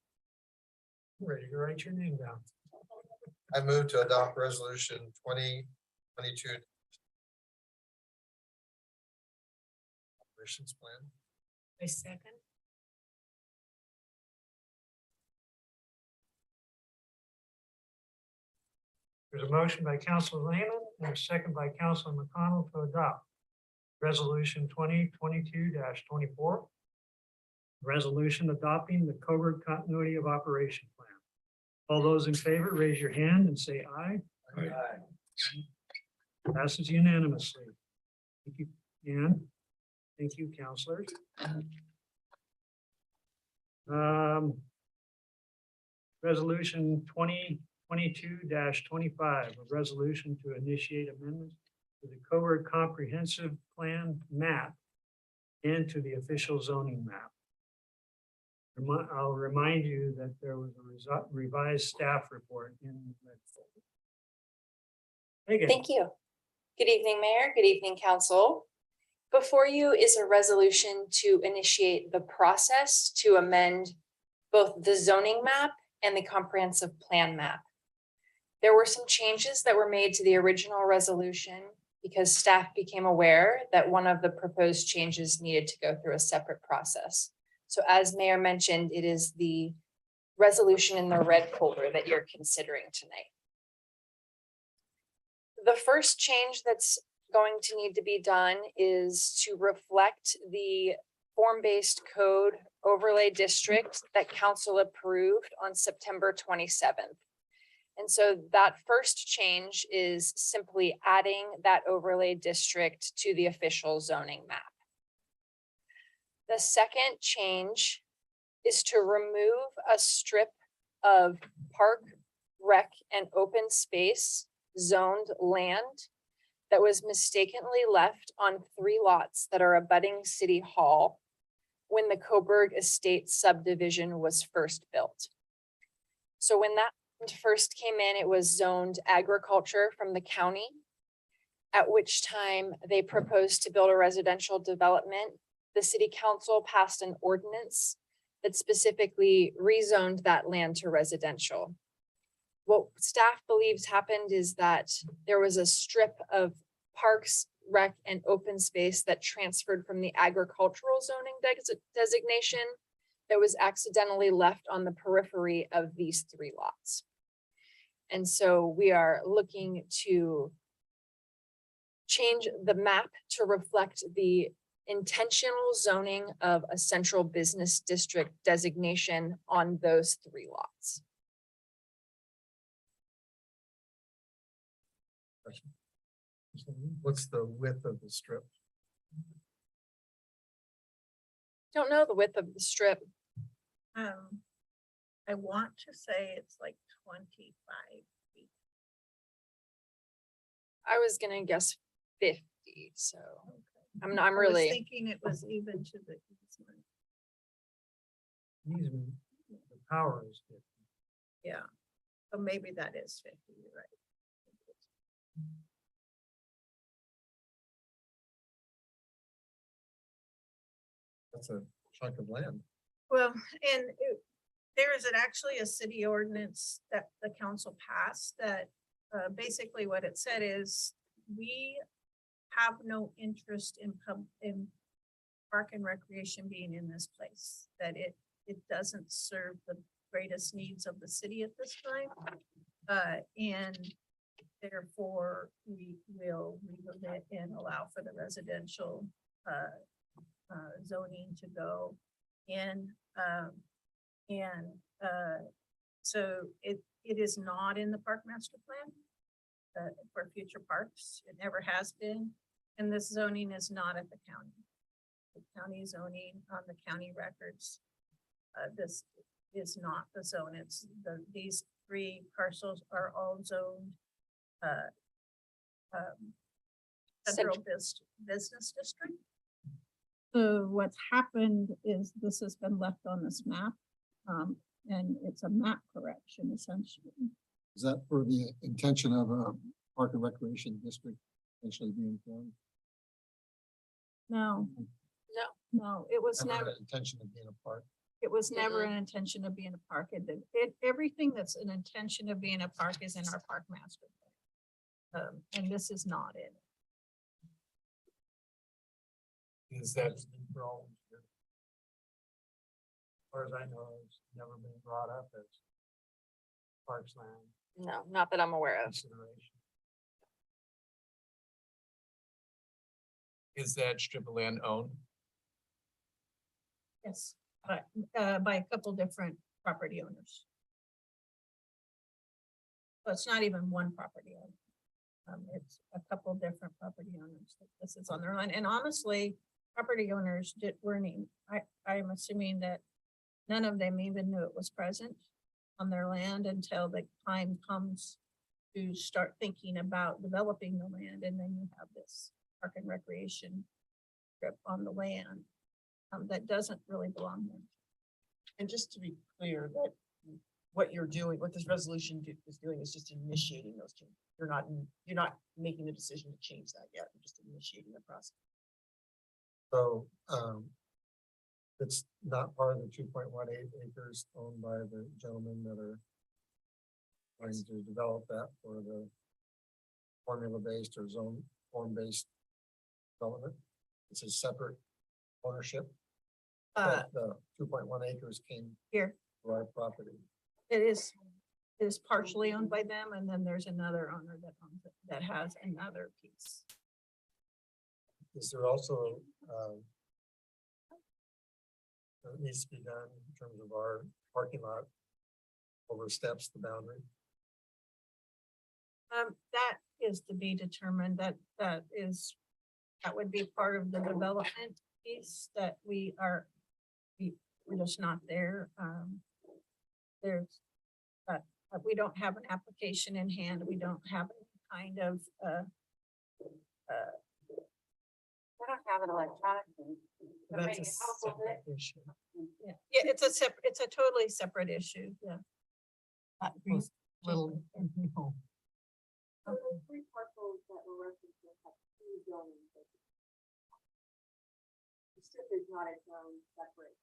Ready to write your name down. I move to adopt resolution 2022 operations plan. A second. There's a motion by Councilor Lehman and a second by Councilor McConnell to adopt resolution 2022-24. Resolution adopting the covert continuity of operation plan. All those in favor, raise your hand and say aye. Aye. Passes unanimously. Thank you, Ann. Thank you, counselors. Resolution 2022-25, a resolution to initiate amendments to the covert comprehensive plan map and to the official zoning map. I'll remind you that there was a revised staff report in that folder. Megan, Thank you. Good evening, Mayor. Good evening, Council. Before you is a resolution to initiate the process to amend both the zoning map and the comprehensive plan map. There were some changes that were made to the original resolution because staff became aware that one of the proposed changes needed to go through a separate process. So as Mayor mentioned, it is the resolution in the red folder that you're considering tonight. The first change that's going to need to be done is to reflect the form-based code overlay district that council approved on September 27th. And so that first change is simply adding that overlay district to the official zoning map. The second change is to remove a strip of park, rec, and open space zoned land that was mistakenly left on 3 lots that are abutting City Hall when the Coburg Estate subdivision was first built. So when that first came in, it was zoned agriculture from the county, at which time they proposed to build a residential development. The city council passed an ordinance that specifically rezoned that land to residential. What staff believes happened is that there was a strip of parks, rec, and open space that transferred from the agricultural zoning designation that was accidentally left on the periphery of these 3 lots. And so we are looking to change the map to reflect the intentional zoning of a central business district designation on those 3 lots. What's the width of the strip? Don't know the width of the strip. I want to say it's like 25 feet. I was gonna guess 50, so I'm I was really, thinking it was even to the easement. easement, the power is different. Yeah, so maybe that is 50, you're right. That's a chunk of land. Well, and there is actually a city ordinance that the council passed that basically what it said is we have no interest in park and recreation being in this place, that it doesn't serve the greatest needs of the city at this time. And therefore we will remove it and allow for the residential zoning to go in. So it is not in the park master plan for future parks. It never has been. And this zoning is not at the county. The county zoning on the county records. This is not the zone. It's these 3 parcels are all zoned central business district. So what's happened is this has been left on this map, and it's a map correction essentially. Is that for the intention of a park and recreation district actually being formed? No. No. No, it was never, Intention of being a park. it was never an intention of being a park. Everything that's an intention of being a park is in our park master plan. And this is not it. Is that, As far as I know, it's never been brought up as parks land no, not that I'm aware of. consideration. is that strip of land owned? Yes, but by a couple different property owners. So it's not even one property owner. It's a couple different property owners that this is on their line. And honestly, property owners weren't even, I'm assuming that none of them even knew it was present on their land until the time comes to start thinking about developing the land. And then you have this park and recreation strip on the land that doesn't really belong there. And just to be clear that what you're doing, what this resolution is doing is just initiating those changes. You're not making the decision to change that yet. You're just initiating the process. So, it's not part of the 2.18 acres owned by the gentlemen that are going to develop that for the formula-based or zone form-based development. It's a separate ownership. But the 2.1 acres came Here, to our property. it is partially owned by them, and then there's another owner that owns it, that has another piece. Is there also, that needs to be done in terms of our parking lot oversteps the boundary? That is to be determined, that would be part of the development piece that we're just not there. There's, but we don't have an application in hand. We don't have any kind of, I don't have an electronic. thing. But That's maybe a it helps with separate it. issue. yeah, it's a totally separate issue, yeah. Those little, you know, Three parcels that were referenced have two zones. The strip is not its own separate.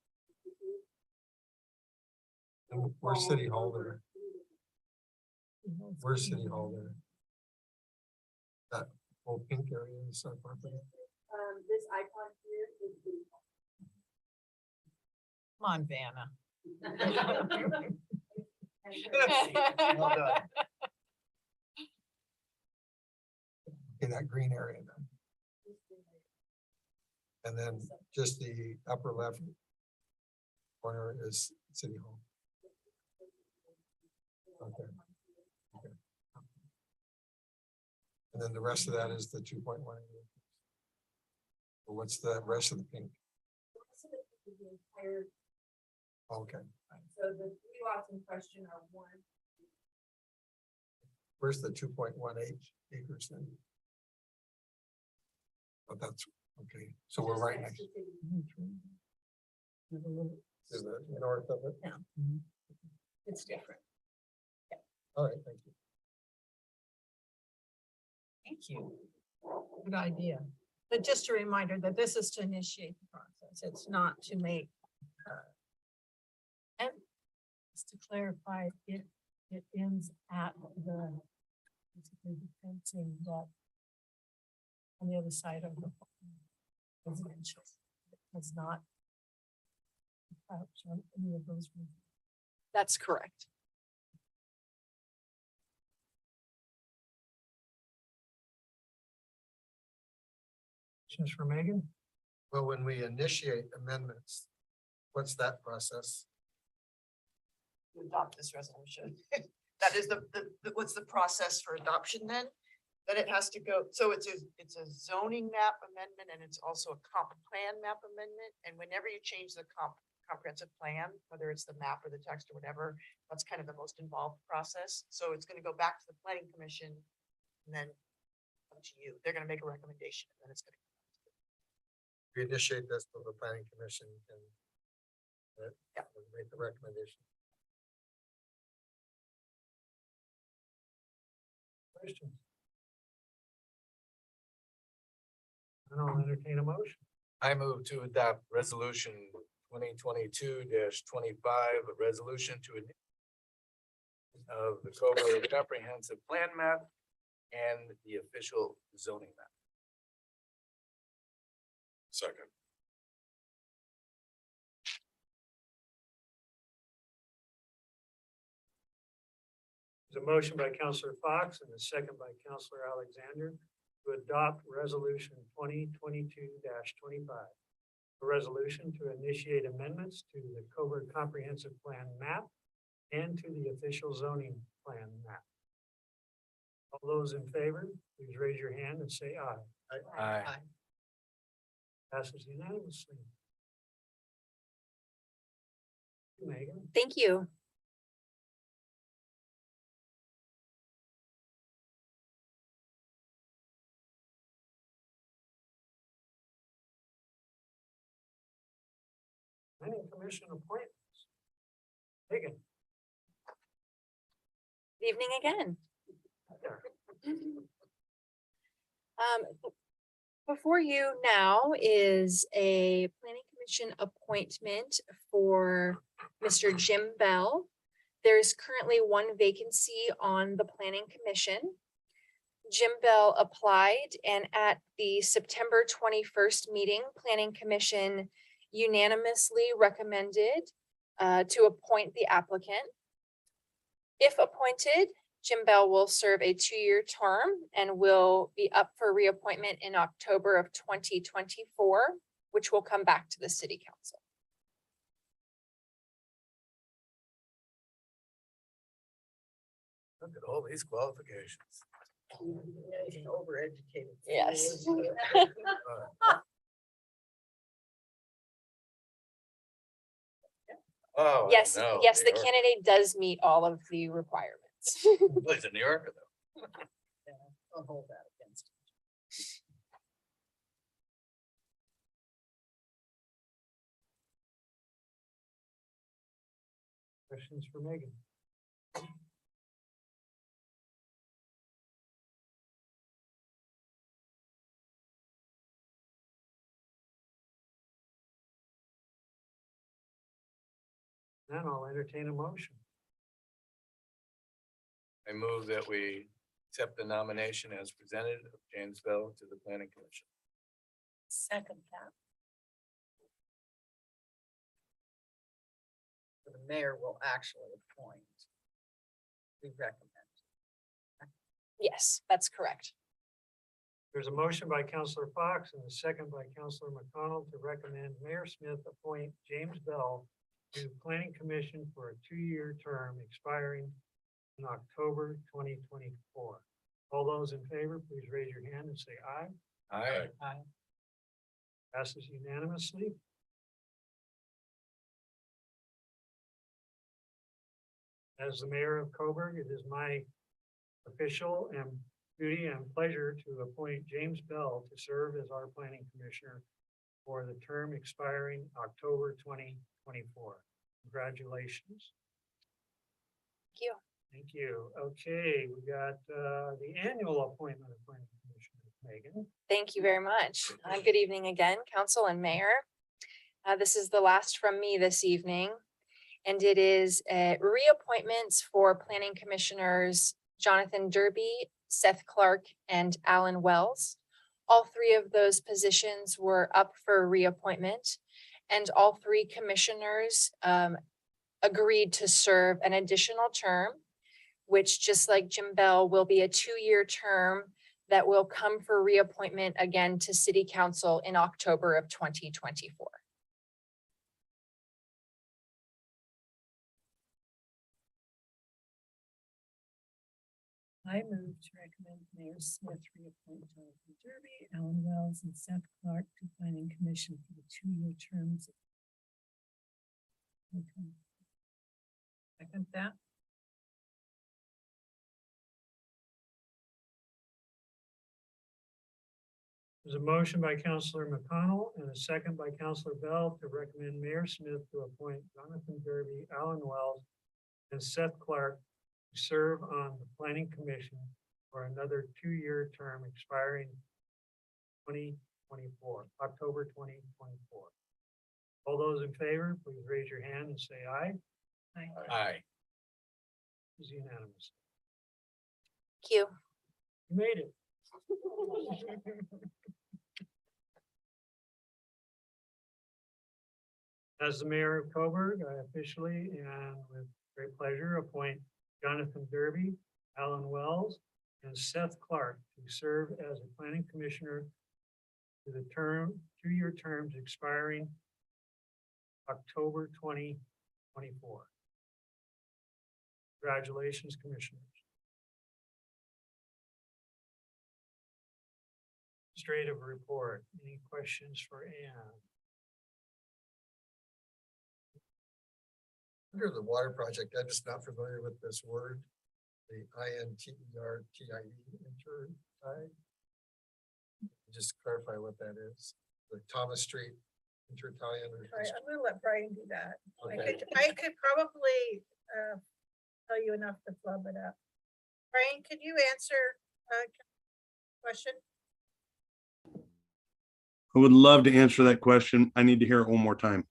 And we're City Hall there. We're City Hall there. That whole pink area is our property. This icon here is the. come on, Vanna. Well done. Okay, that green area then. And then just the upper left corner is City Hall. Okay. Okay. And then the rest of that is the 2.1. What's the rest of the pink? Okay, So the three lots in question are one. where's the 2.18 acres then? Oh, that's, okay, so we're right next to the north of it. It's different. All right, thank you. Thank you. Good idea. But just a reminder that this is to initiate the process. It's not to make, And just to clarify, it ends at the basically the fencing that on the other side of the residential. It does not approach on any of those. That's correct. Questions for Megan? Well, when we initiate amendments, what's that process? To adopt this resolution. That is what's the process for adoption then? Then it has to go, so it's a zoning map amendment and it's also a comp plan map amendment. And whenever you change the comprehensive plan, whether it's the map or the text or whatever, that's kind of the most involved process. So it's gonna go back to the planning commission and then come to you. They're gonna make a recommendation and then it's gonna. We initiate this, so the planning commission can Yeah. make the recommendation. Questions? And I'll entertain a motion. I move to adopt resolution 2022-25, a resolution to of the Cobra Comprehensive Plan Map and the official zoning map. Second. There's a motion by Counselor Fox and a second by Counselor Alexander to adopt resolution 2022-25. A resolution to initiate amendments to the Coburg Comprehensive Plan map and to the official zoning plan map. All those in favor, please raise your hand and say aye. Aye. Passes unanimously. Megan. Thank you. Planning Commission appointments. Megan, Good evening again. Before you now is a planning commission appointment for Mr. Jim Bell. There's currently one vacancy on the planning commission. Jim Bell applied, and at the September 21st meeting, planning commission unanimously recommended to appoint the applicant. If appointed, Jim Bell will serve a 2-year term and will be up for reappointment in October of 2024, which will come back to the city council. Look at all these qualifications. Overeducated. Yes. Oh, I Yes, know, yes, New the York. candidate does meet all of the requirements. Well, he's a New Yorker though. I'll hold that against. questions for Megan? Then I'll entertain a motion. I move that we accept the nomination as presented of James Bell to the planning commission. Second that. The mayor will actually appoint. We recommend. Yes, that's correct. There's a motion by Counselor Fox and a second by Counselor McConnell to recommend Mayor Smith appoint James Bell to Planning Commission for a 2-year term expiring in October 2024. All those in favor, please raise your hand and say aye. Aye. Aye. Passes unanimously. As the mayor of Coburg, it is my official and duty and pleasure to appoint James Bell to serve as our planning commissioner for the term expiring October 2024. Congratulations. Thank you. Thank you. Okay, we got the annual appointment of planning commissioner, Megan. Thank you very much. Good evening again, council and mayor. This is the last from me this evening. And it is reappointments for planning commissioners Jonathan Derby, Seth Clark, and Alan Wells. All 3 of those positions were up for reappointment, and all 3 commissioners agreed to serve an additional term, which, just like Jim Bell, will be a 2-year term that will come for reappointment again to city council in October of 2024. I move to recommend Mayor Smith reappoint Jonathan Derby, Alan Wells, and Seth Clark to planning commission for the 2-year terms. Second that. There's a motion by Counselor McConnell and a second by Counselor Bell to recommend Mayor Smith to appoint Jonathan Derby, Alan Wells, and Seth Clark to serve on the planning commission for another 2-year term expiring 2024, October 2024. All those in favor, please raise your hand and say aye. Aye. It's unanimous. Thank you. You made it. As the mayor of Coburg, I officially and with great pleasure appoint Jonathan Derby, Alan Wells, and Seth Clark to serve as a planning commissioner to the 2-year terms expiring October 2024. Congratulations, commissioners. Administrative report. Any questions for Ann? Under the water project, I'm just not familiar with this word, the INTERTIE, just clarify what that is. The Thomas Street Intertie under. All right, I'm gonna let Brian do that. Okay. I could probably, tell you enough to flub it up. Brian, can you answer, question? I would love to answer that question. I need to hear it one more time.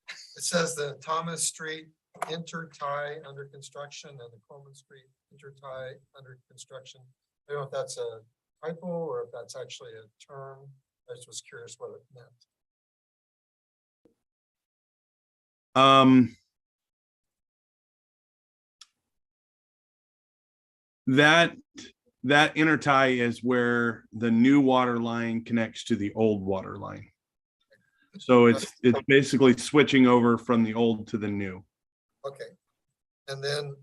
It says the Thomas Street intertie under construction and the Coleman Street intertie under construction. I don't know if that's a typo or if that's actually a term. I just was curious what it meant. That intertie is where the new water line connects to the old water line. So it's basically switching over from the old to the new. Okay. And then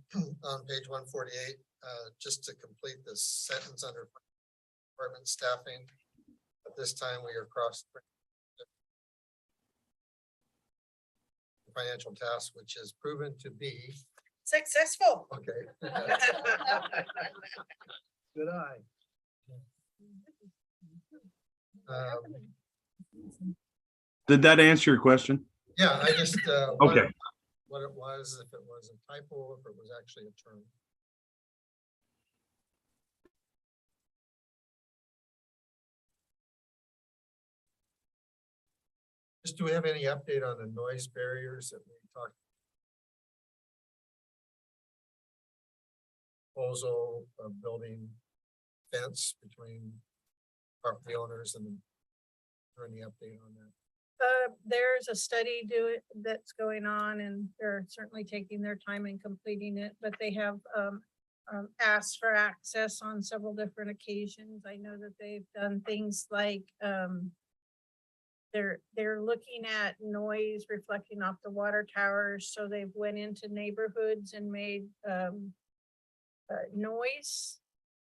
on page 148, just to complete this sentence under department staffing, at this time we are cross financial task, which is proven to be Successful. okay. Good eye. Did that answer your question? Yeah, I just, Okay. what it was, if it was a typo, if it was actually a term. Just, do we have any update on the noise barriers that we talked? Proposal of building fence between property owners and is there any update on that? There's a study that's going on and they're certainly taking their time in completing it, but they have, asked for access on several different occasions. I know that they've done things like, they're looking at noise reflecting off the water towers, so they've went into neighborhoods and made, noise,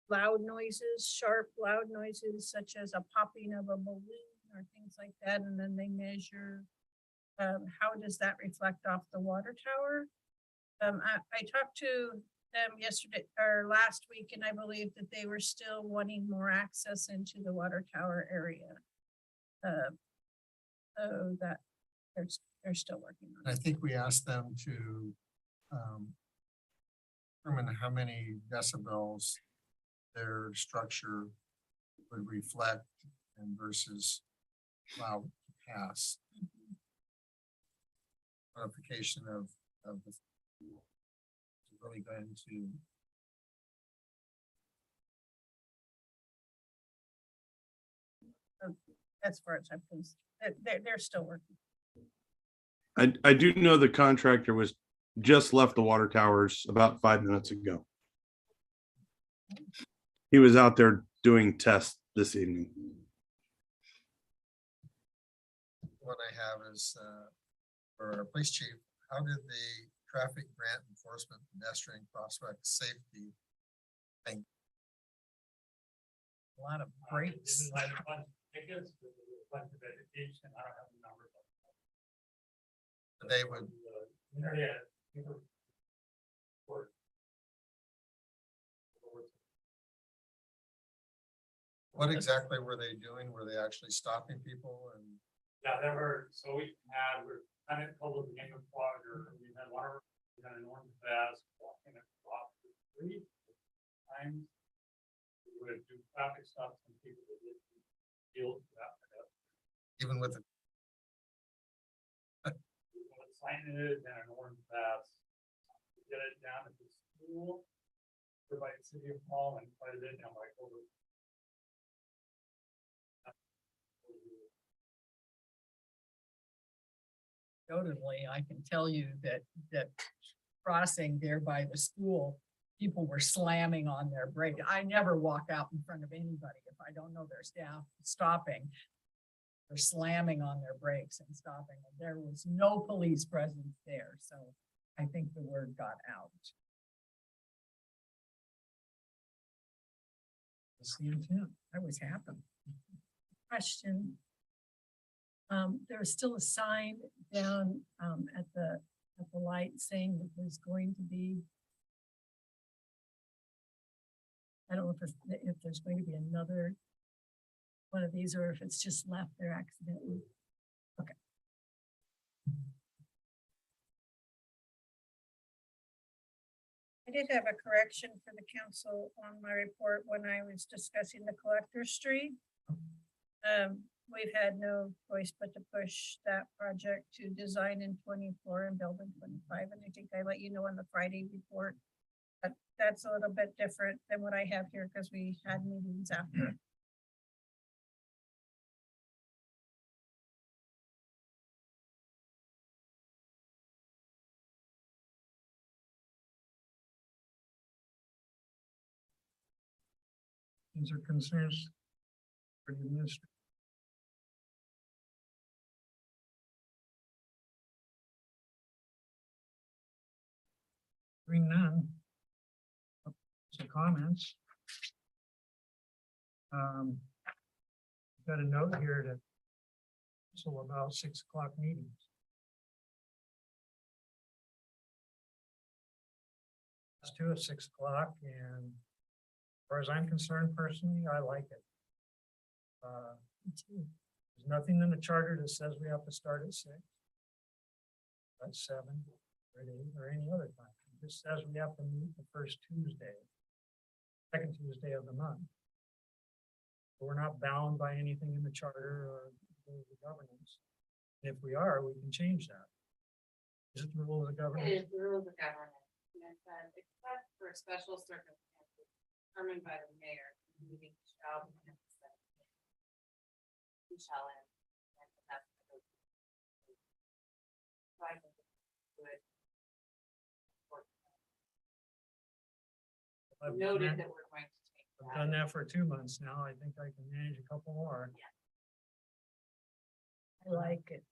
loud noises, sharp, loud noises, such as a popping of a balloon or things like that, and then they measure how does that reflect off the water tower. I talked to them yesterday or last week, and I believe that they were still wanting more access into the water tower area. So that they're still working on I it. think we asked them to determine how many decibels their structure would reflect and versus loud pass. Modification of the really going to As far as I'm concerned, they're still working. I do know the contractor was just left the water towers about 5 minutes ago. He was out there doing tests this evening. what I have is for our police chief, how did the traffic grant enforcement pedestrian crosswalk safety thing? A lot of breaks. They would, what exactly were they doing? Were they actually stopping people and? Yeah, there were, so we're kind of called the game of quagger. We had one, we had an orange vest walking across the street. Times we would do traffic stops and people would deal with that. Even with the, Signage and an orange vest. Get it down at the school, or by City Hall and put it in like over. Notably, I can tell you that crossing there by the school, people were slamming on their brake. I never walk out in front of anybody if I don't know their staff stopping. They're slamming on their brakes and stopping. And there was no police presence there, so I think the word got out. That's the intent. I was happy. Question. There's still a sign down at the light saying that there's going to be. I don't know if there's going to be another one of these or if it's just left there accidentally. Okay. did have a correction for the council on my report when I was discussing the collector street. We've had no choice but to push that project to design in 24 and build in 25. And I think I let you know on the Friday report. But that's a little bit different than what I have here because we had meetings after. These are concerns for the administration. Hearing none. Some comments. Got a note here that so about 6 o'clock meetings. Let's do it 6 o'clock, and as far as I'm concerned personally, I like it. There's nothing in the charter that says we have to start at 6. At 7, or at 8, or any other time. It just says we have to meet the first Tuesday, second Tuesday of the month. We're not bound by anything in the charter or the governance. And if we are, we can change that. Is it the rules of governance? It is the rules of government. And it says, except for special circumstances determined by the mayor, the meeting shall be held at 7 p.m. We shall end. And that's the- So I think it's good. I've Noted done that we're going to change I've that. done that for 2 months now. I think I can manage a couple more. I like it.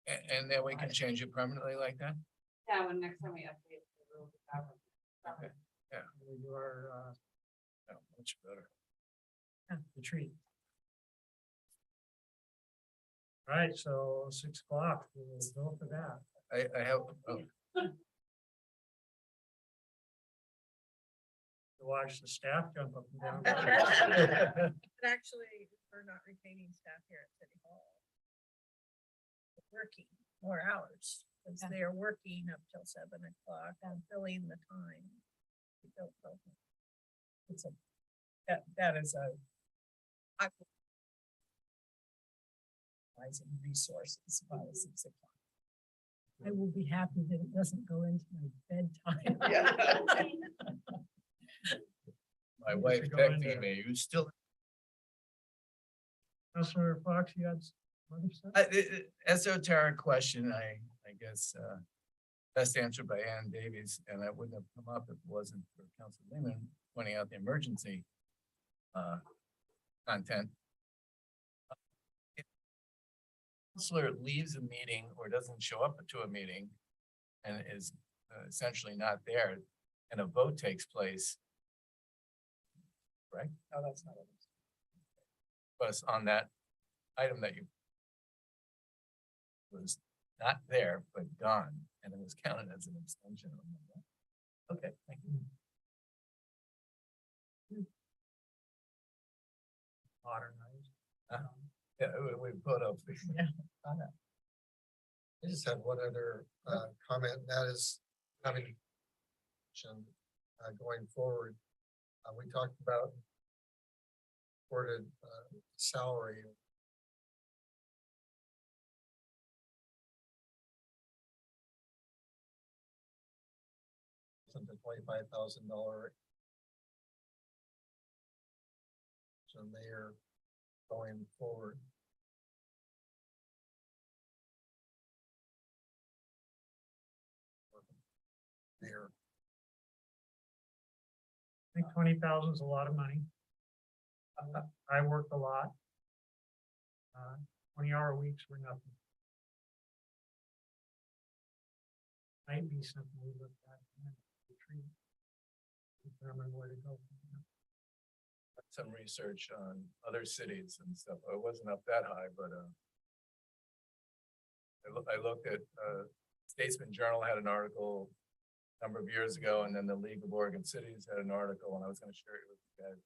And then we can change it permanently like that? Yeah, when next time we update the rules of government. Okay. We do our, Yeah, much better. retreat. All right, so 6 o'clock, we'll go for that. I have, oh, Watch the staff jump up and down. But actually, we're not retaining staff here at City Hall. Working more hours, because they are working up till 7 o'clock and filling the time. We don't know. It's a, that is a. Rising resources by 6 o'clock. I will be happy that it doesn't go into my bedtime. my We wife should go in texted there. me, you still, Councilor Fox, you had some other stuff? esoteric question, I guess, best answered by Ann Davies, and that wouldn't have come up if it wasn't for Council Lehman pointing out the emergency content. If Counselor leaves a meeting or doesn't show up to a meeting and is essentially not there, and a vote takes place. Right? No, that's not it. But on that item that you was not there, but gone, and it was counted as an abstention. Okay, thank you. Modernized. Yeah, we put up. I just have one other comment, and that is having going forward. We talked about reported salary. Something $25,000. So mayor going forward. Mayor. I think 20,000 is a lot of money. I worked a lot. 20-hour weeks were nothing. Might be something we look at in the retreat. Determine where to go. from there. Some research on other cities and stuff. It wasn't up that high, but I looked at Statesman Journal had an article a number of years ago, and then the League of Oregon Cities had an article, and I was going to share it with you guys.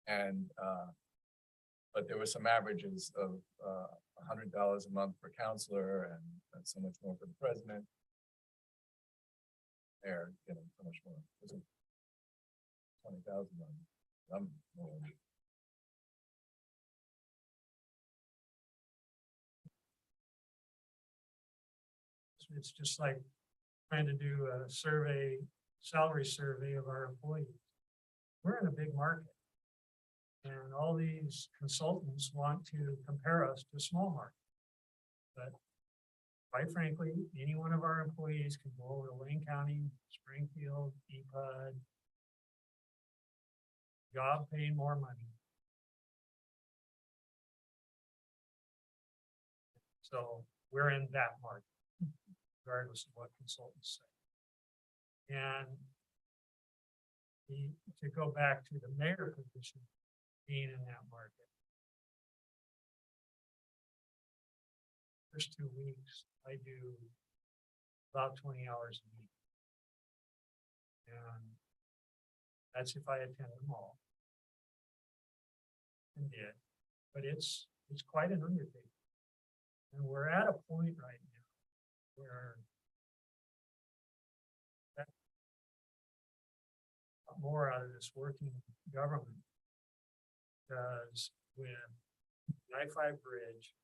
And but there were some averages of $100 a month per counselor and so much more for the president. there, you know, so much more. 20,000. I'm. It's just like trying to do a survey, salary survey of our employees. We're in a big market. And all these consultants want to compare us to small market. But quite frankly, any one of our employees can go over to Wayne County, Springfield, EPUD, job paying more money. So we're in that market, regardless of what consultants say. And to go back to the mayor position, being in that market. First 2 weeks, I do about 20 hours a week. And that's if I attend them all. And did, but it's quite an undertaking. And we're at a point right now where that more out of this working government does with the I-5 bridge,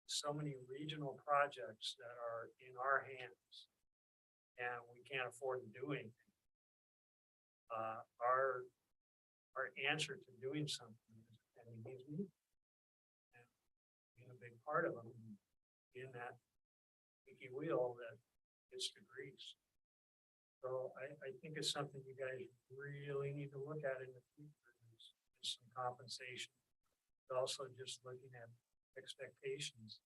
so many regional projects that are in our hands and we can't afford to do anything. Our answer to doing something is attending these meetings and being a big part of them, in that squeaky wheel that gets the grease. So I think it's something you guys really need to look at in the future. Is some compensation, but also just looking at expectations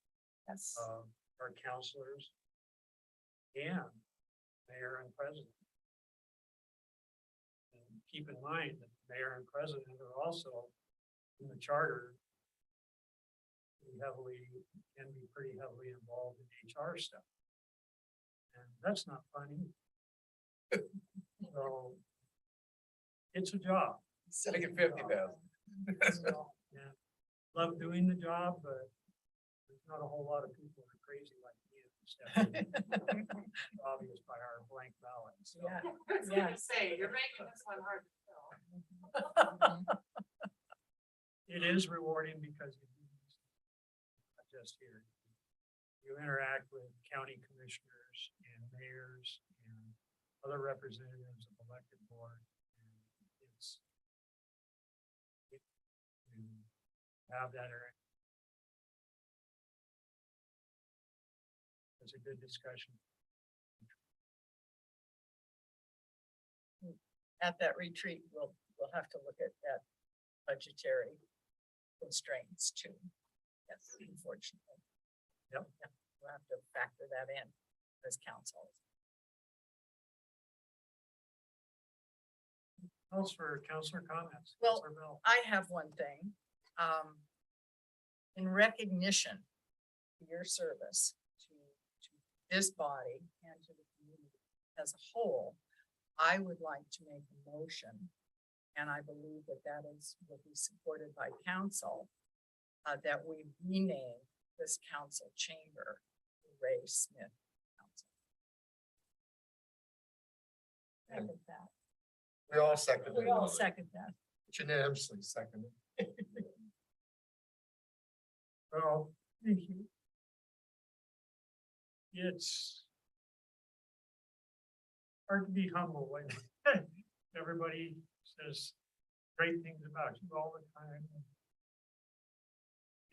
Yes. of our counselors and mayor and president. And keep in mind that the mayor and president are also in the charter can be pretty heavily involved in HR stuff. And that's not funny. So it's a job. Make it 50,000. Yeah, love doing the job, but there's not a whole lot of people that are crazy like me. Obvious by our blank ballots. So Yeah. I was gonna say, you're making this one hard to fill. it is rewarding because you do these things, not just here. You interact with county commissioners and mayors and other representatives of elected board. And it's to have that interaction. It's a good discussion. At that retreat, we'll have to look at budgetary constraints too. Yes, unfortunately. Yep. Yeah, we'll have to factor that in as council. Counselor comments. Well, Counselor Bell. I have one thing. In recognition of your service to this body and to the community as a whole, I would like to make a motion, and I believe that will be supported by council, that we rename this council chamber the Ray Smith Council. Second that. We all second We all second that. unanimously seconded. Well, thank you. It's hard to be humble when everybody says great things about you all the time.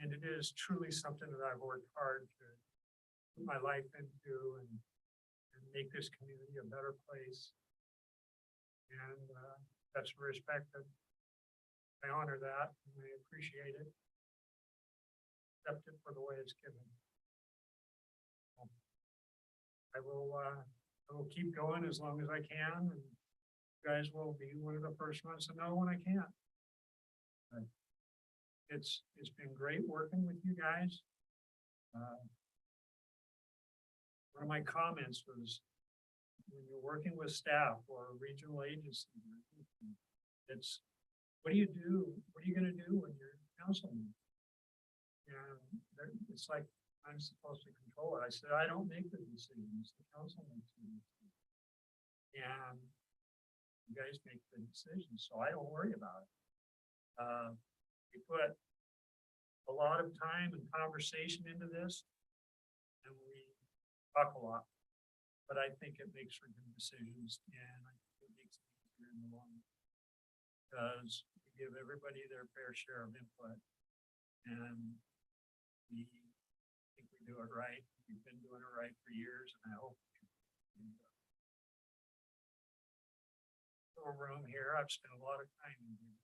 And it is truly something that I've worked hard to put my life into and make this community a better place. And that's respected. I honor that and I appreciate it. Accept it for the way it's given. I will keep going as long as I can, and you guys will be one of the first ones to know when I can't. It's been great working with you guys. One of my comments was when you're working with staff or a regional agency, it's what do you do? What are you going to do when you're councilman? And it's like I'm supposed to control it. I said I don't make the decisions. The council makes the decisions. And you guys make the decision, so I don't worry about it. We put a lot of time and conversation into this. And we talk a lot, but I think it makes for good decisions and I think it makes it easier in the long run. Because we give everybody their fair share of input. And we think we do it right. We've been doing it right for years and I hope. Little room here, I've spent a lot of time in here.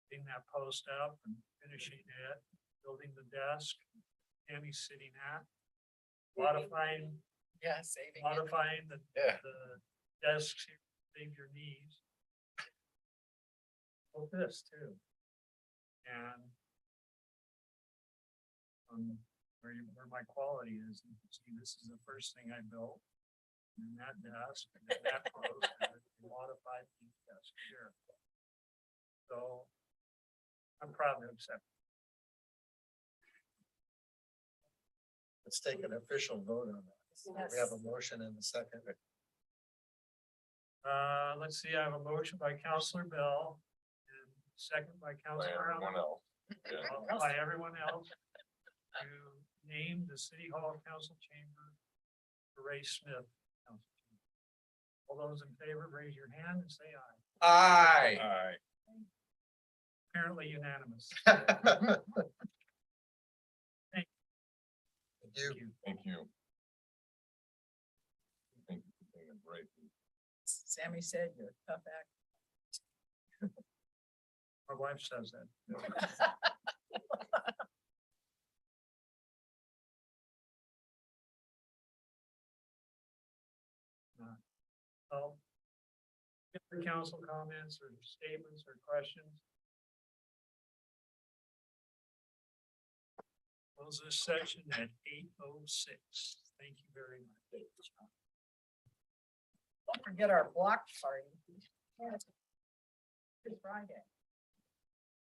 Getting that post up and finishing it, building the desk, Tammy's sitting at. Modifying, Yeah, saving. it. modifying the desks, here, save your knees. Well, this too. And where my quality is, you can see this is the first thing I built. And that desk, and then that post, and then we modified these desks here. So I'm proud to accept. Let's take an official vote on that. We have a motion and a second. Let's see, I have a motion by Counselor Bell and second by By Counselor everyone Allen. else. Yeah. By everyone else to name the City Hall Council Chamber for Ray Smith. Council Chamber. All those in favor, raise your hand and say aye. Aye. Aye. Apparently unanimous. Thank you. Thank you. Thank you. Thank you for being a great. Sammy said you're a tough act. My wife says that. So, any council comments or statements or questions? Close this section at 8:06. Thank you very much. Don't forget our block party. It's Friday.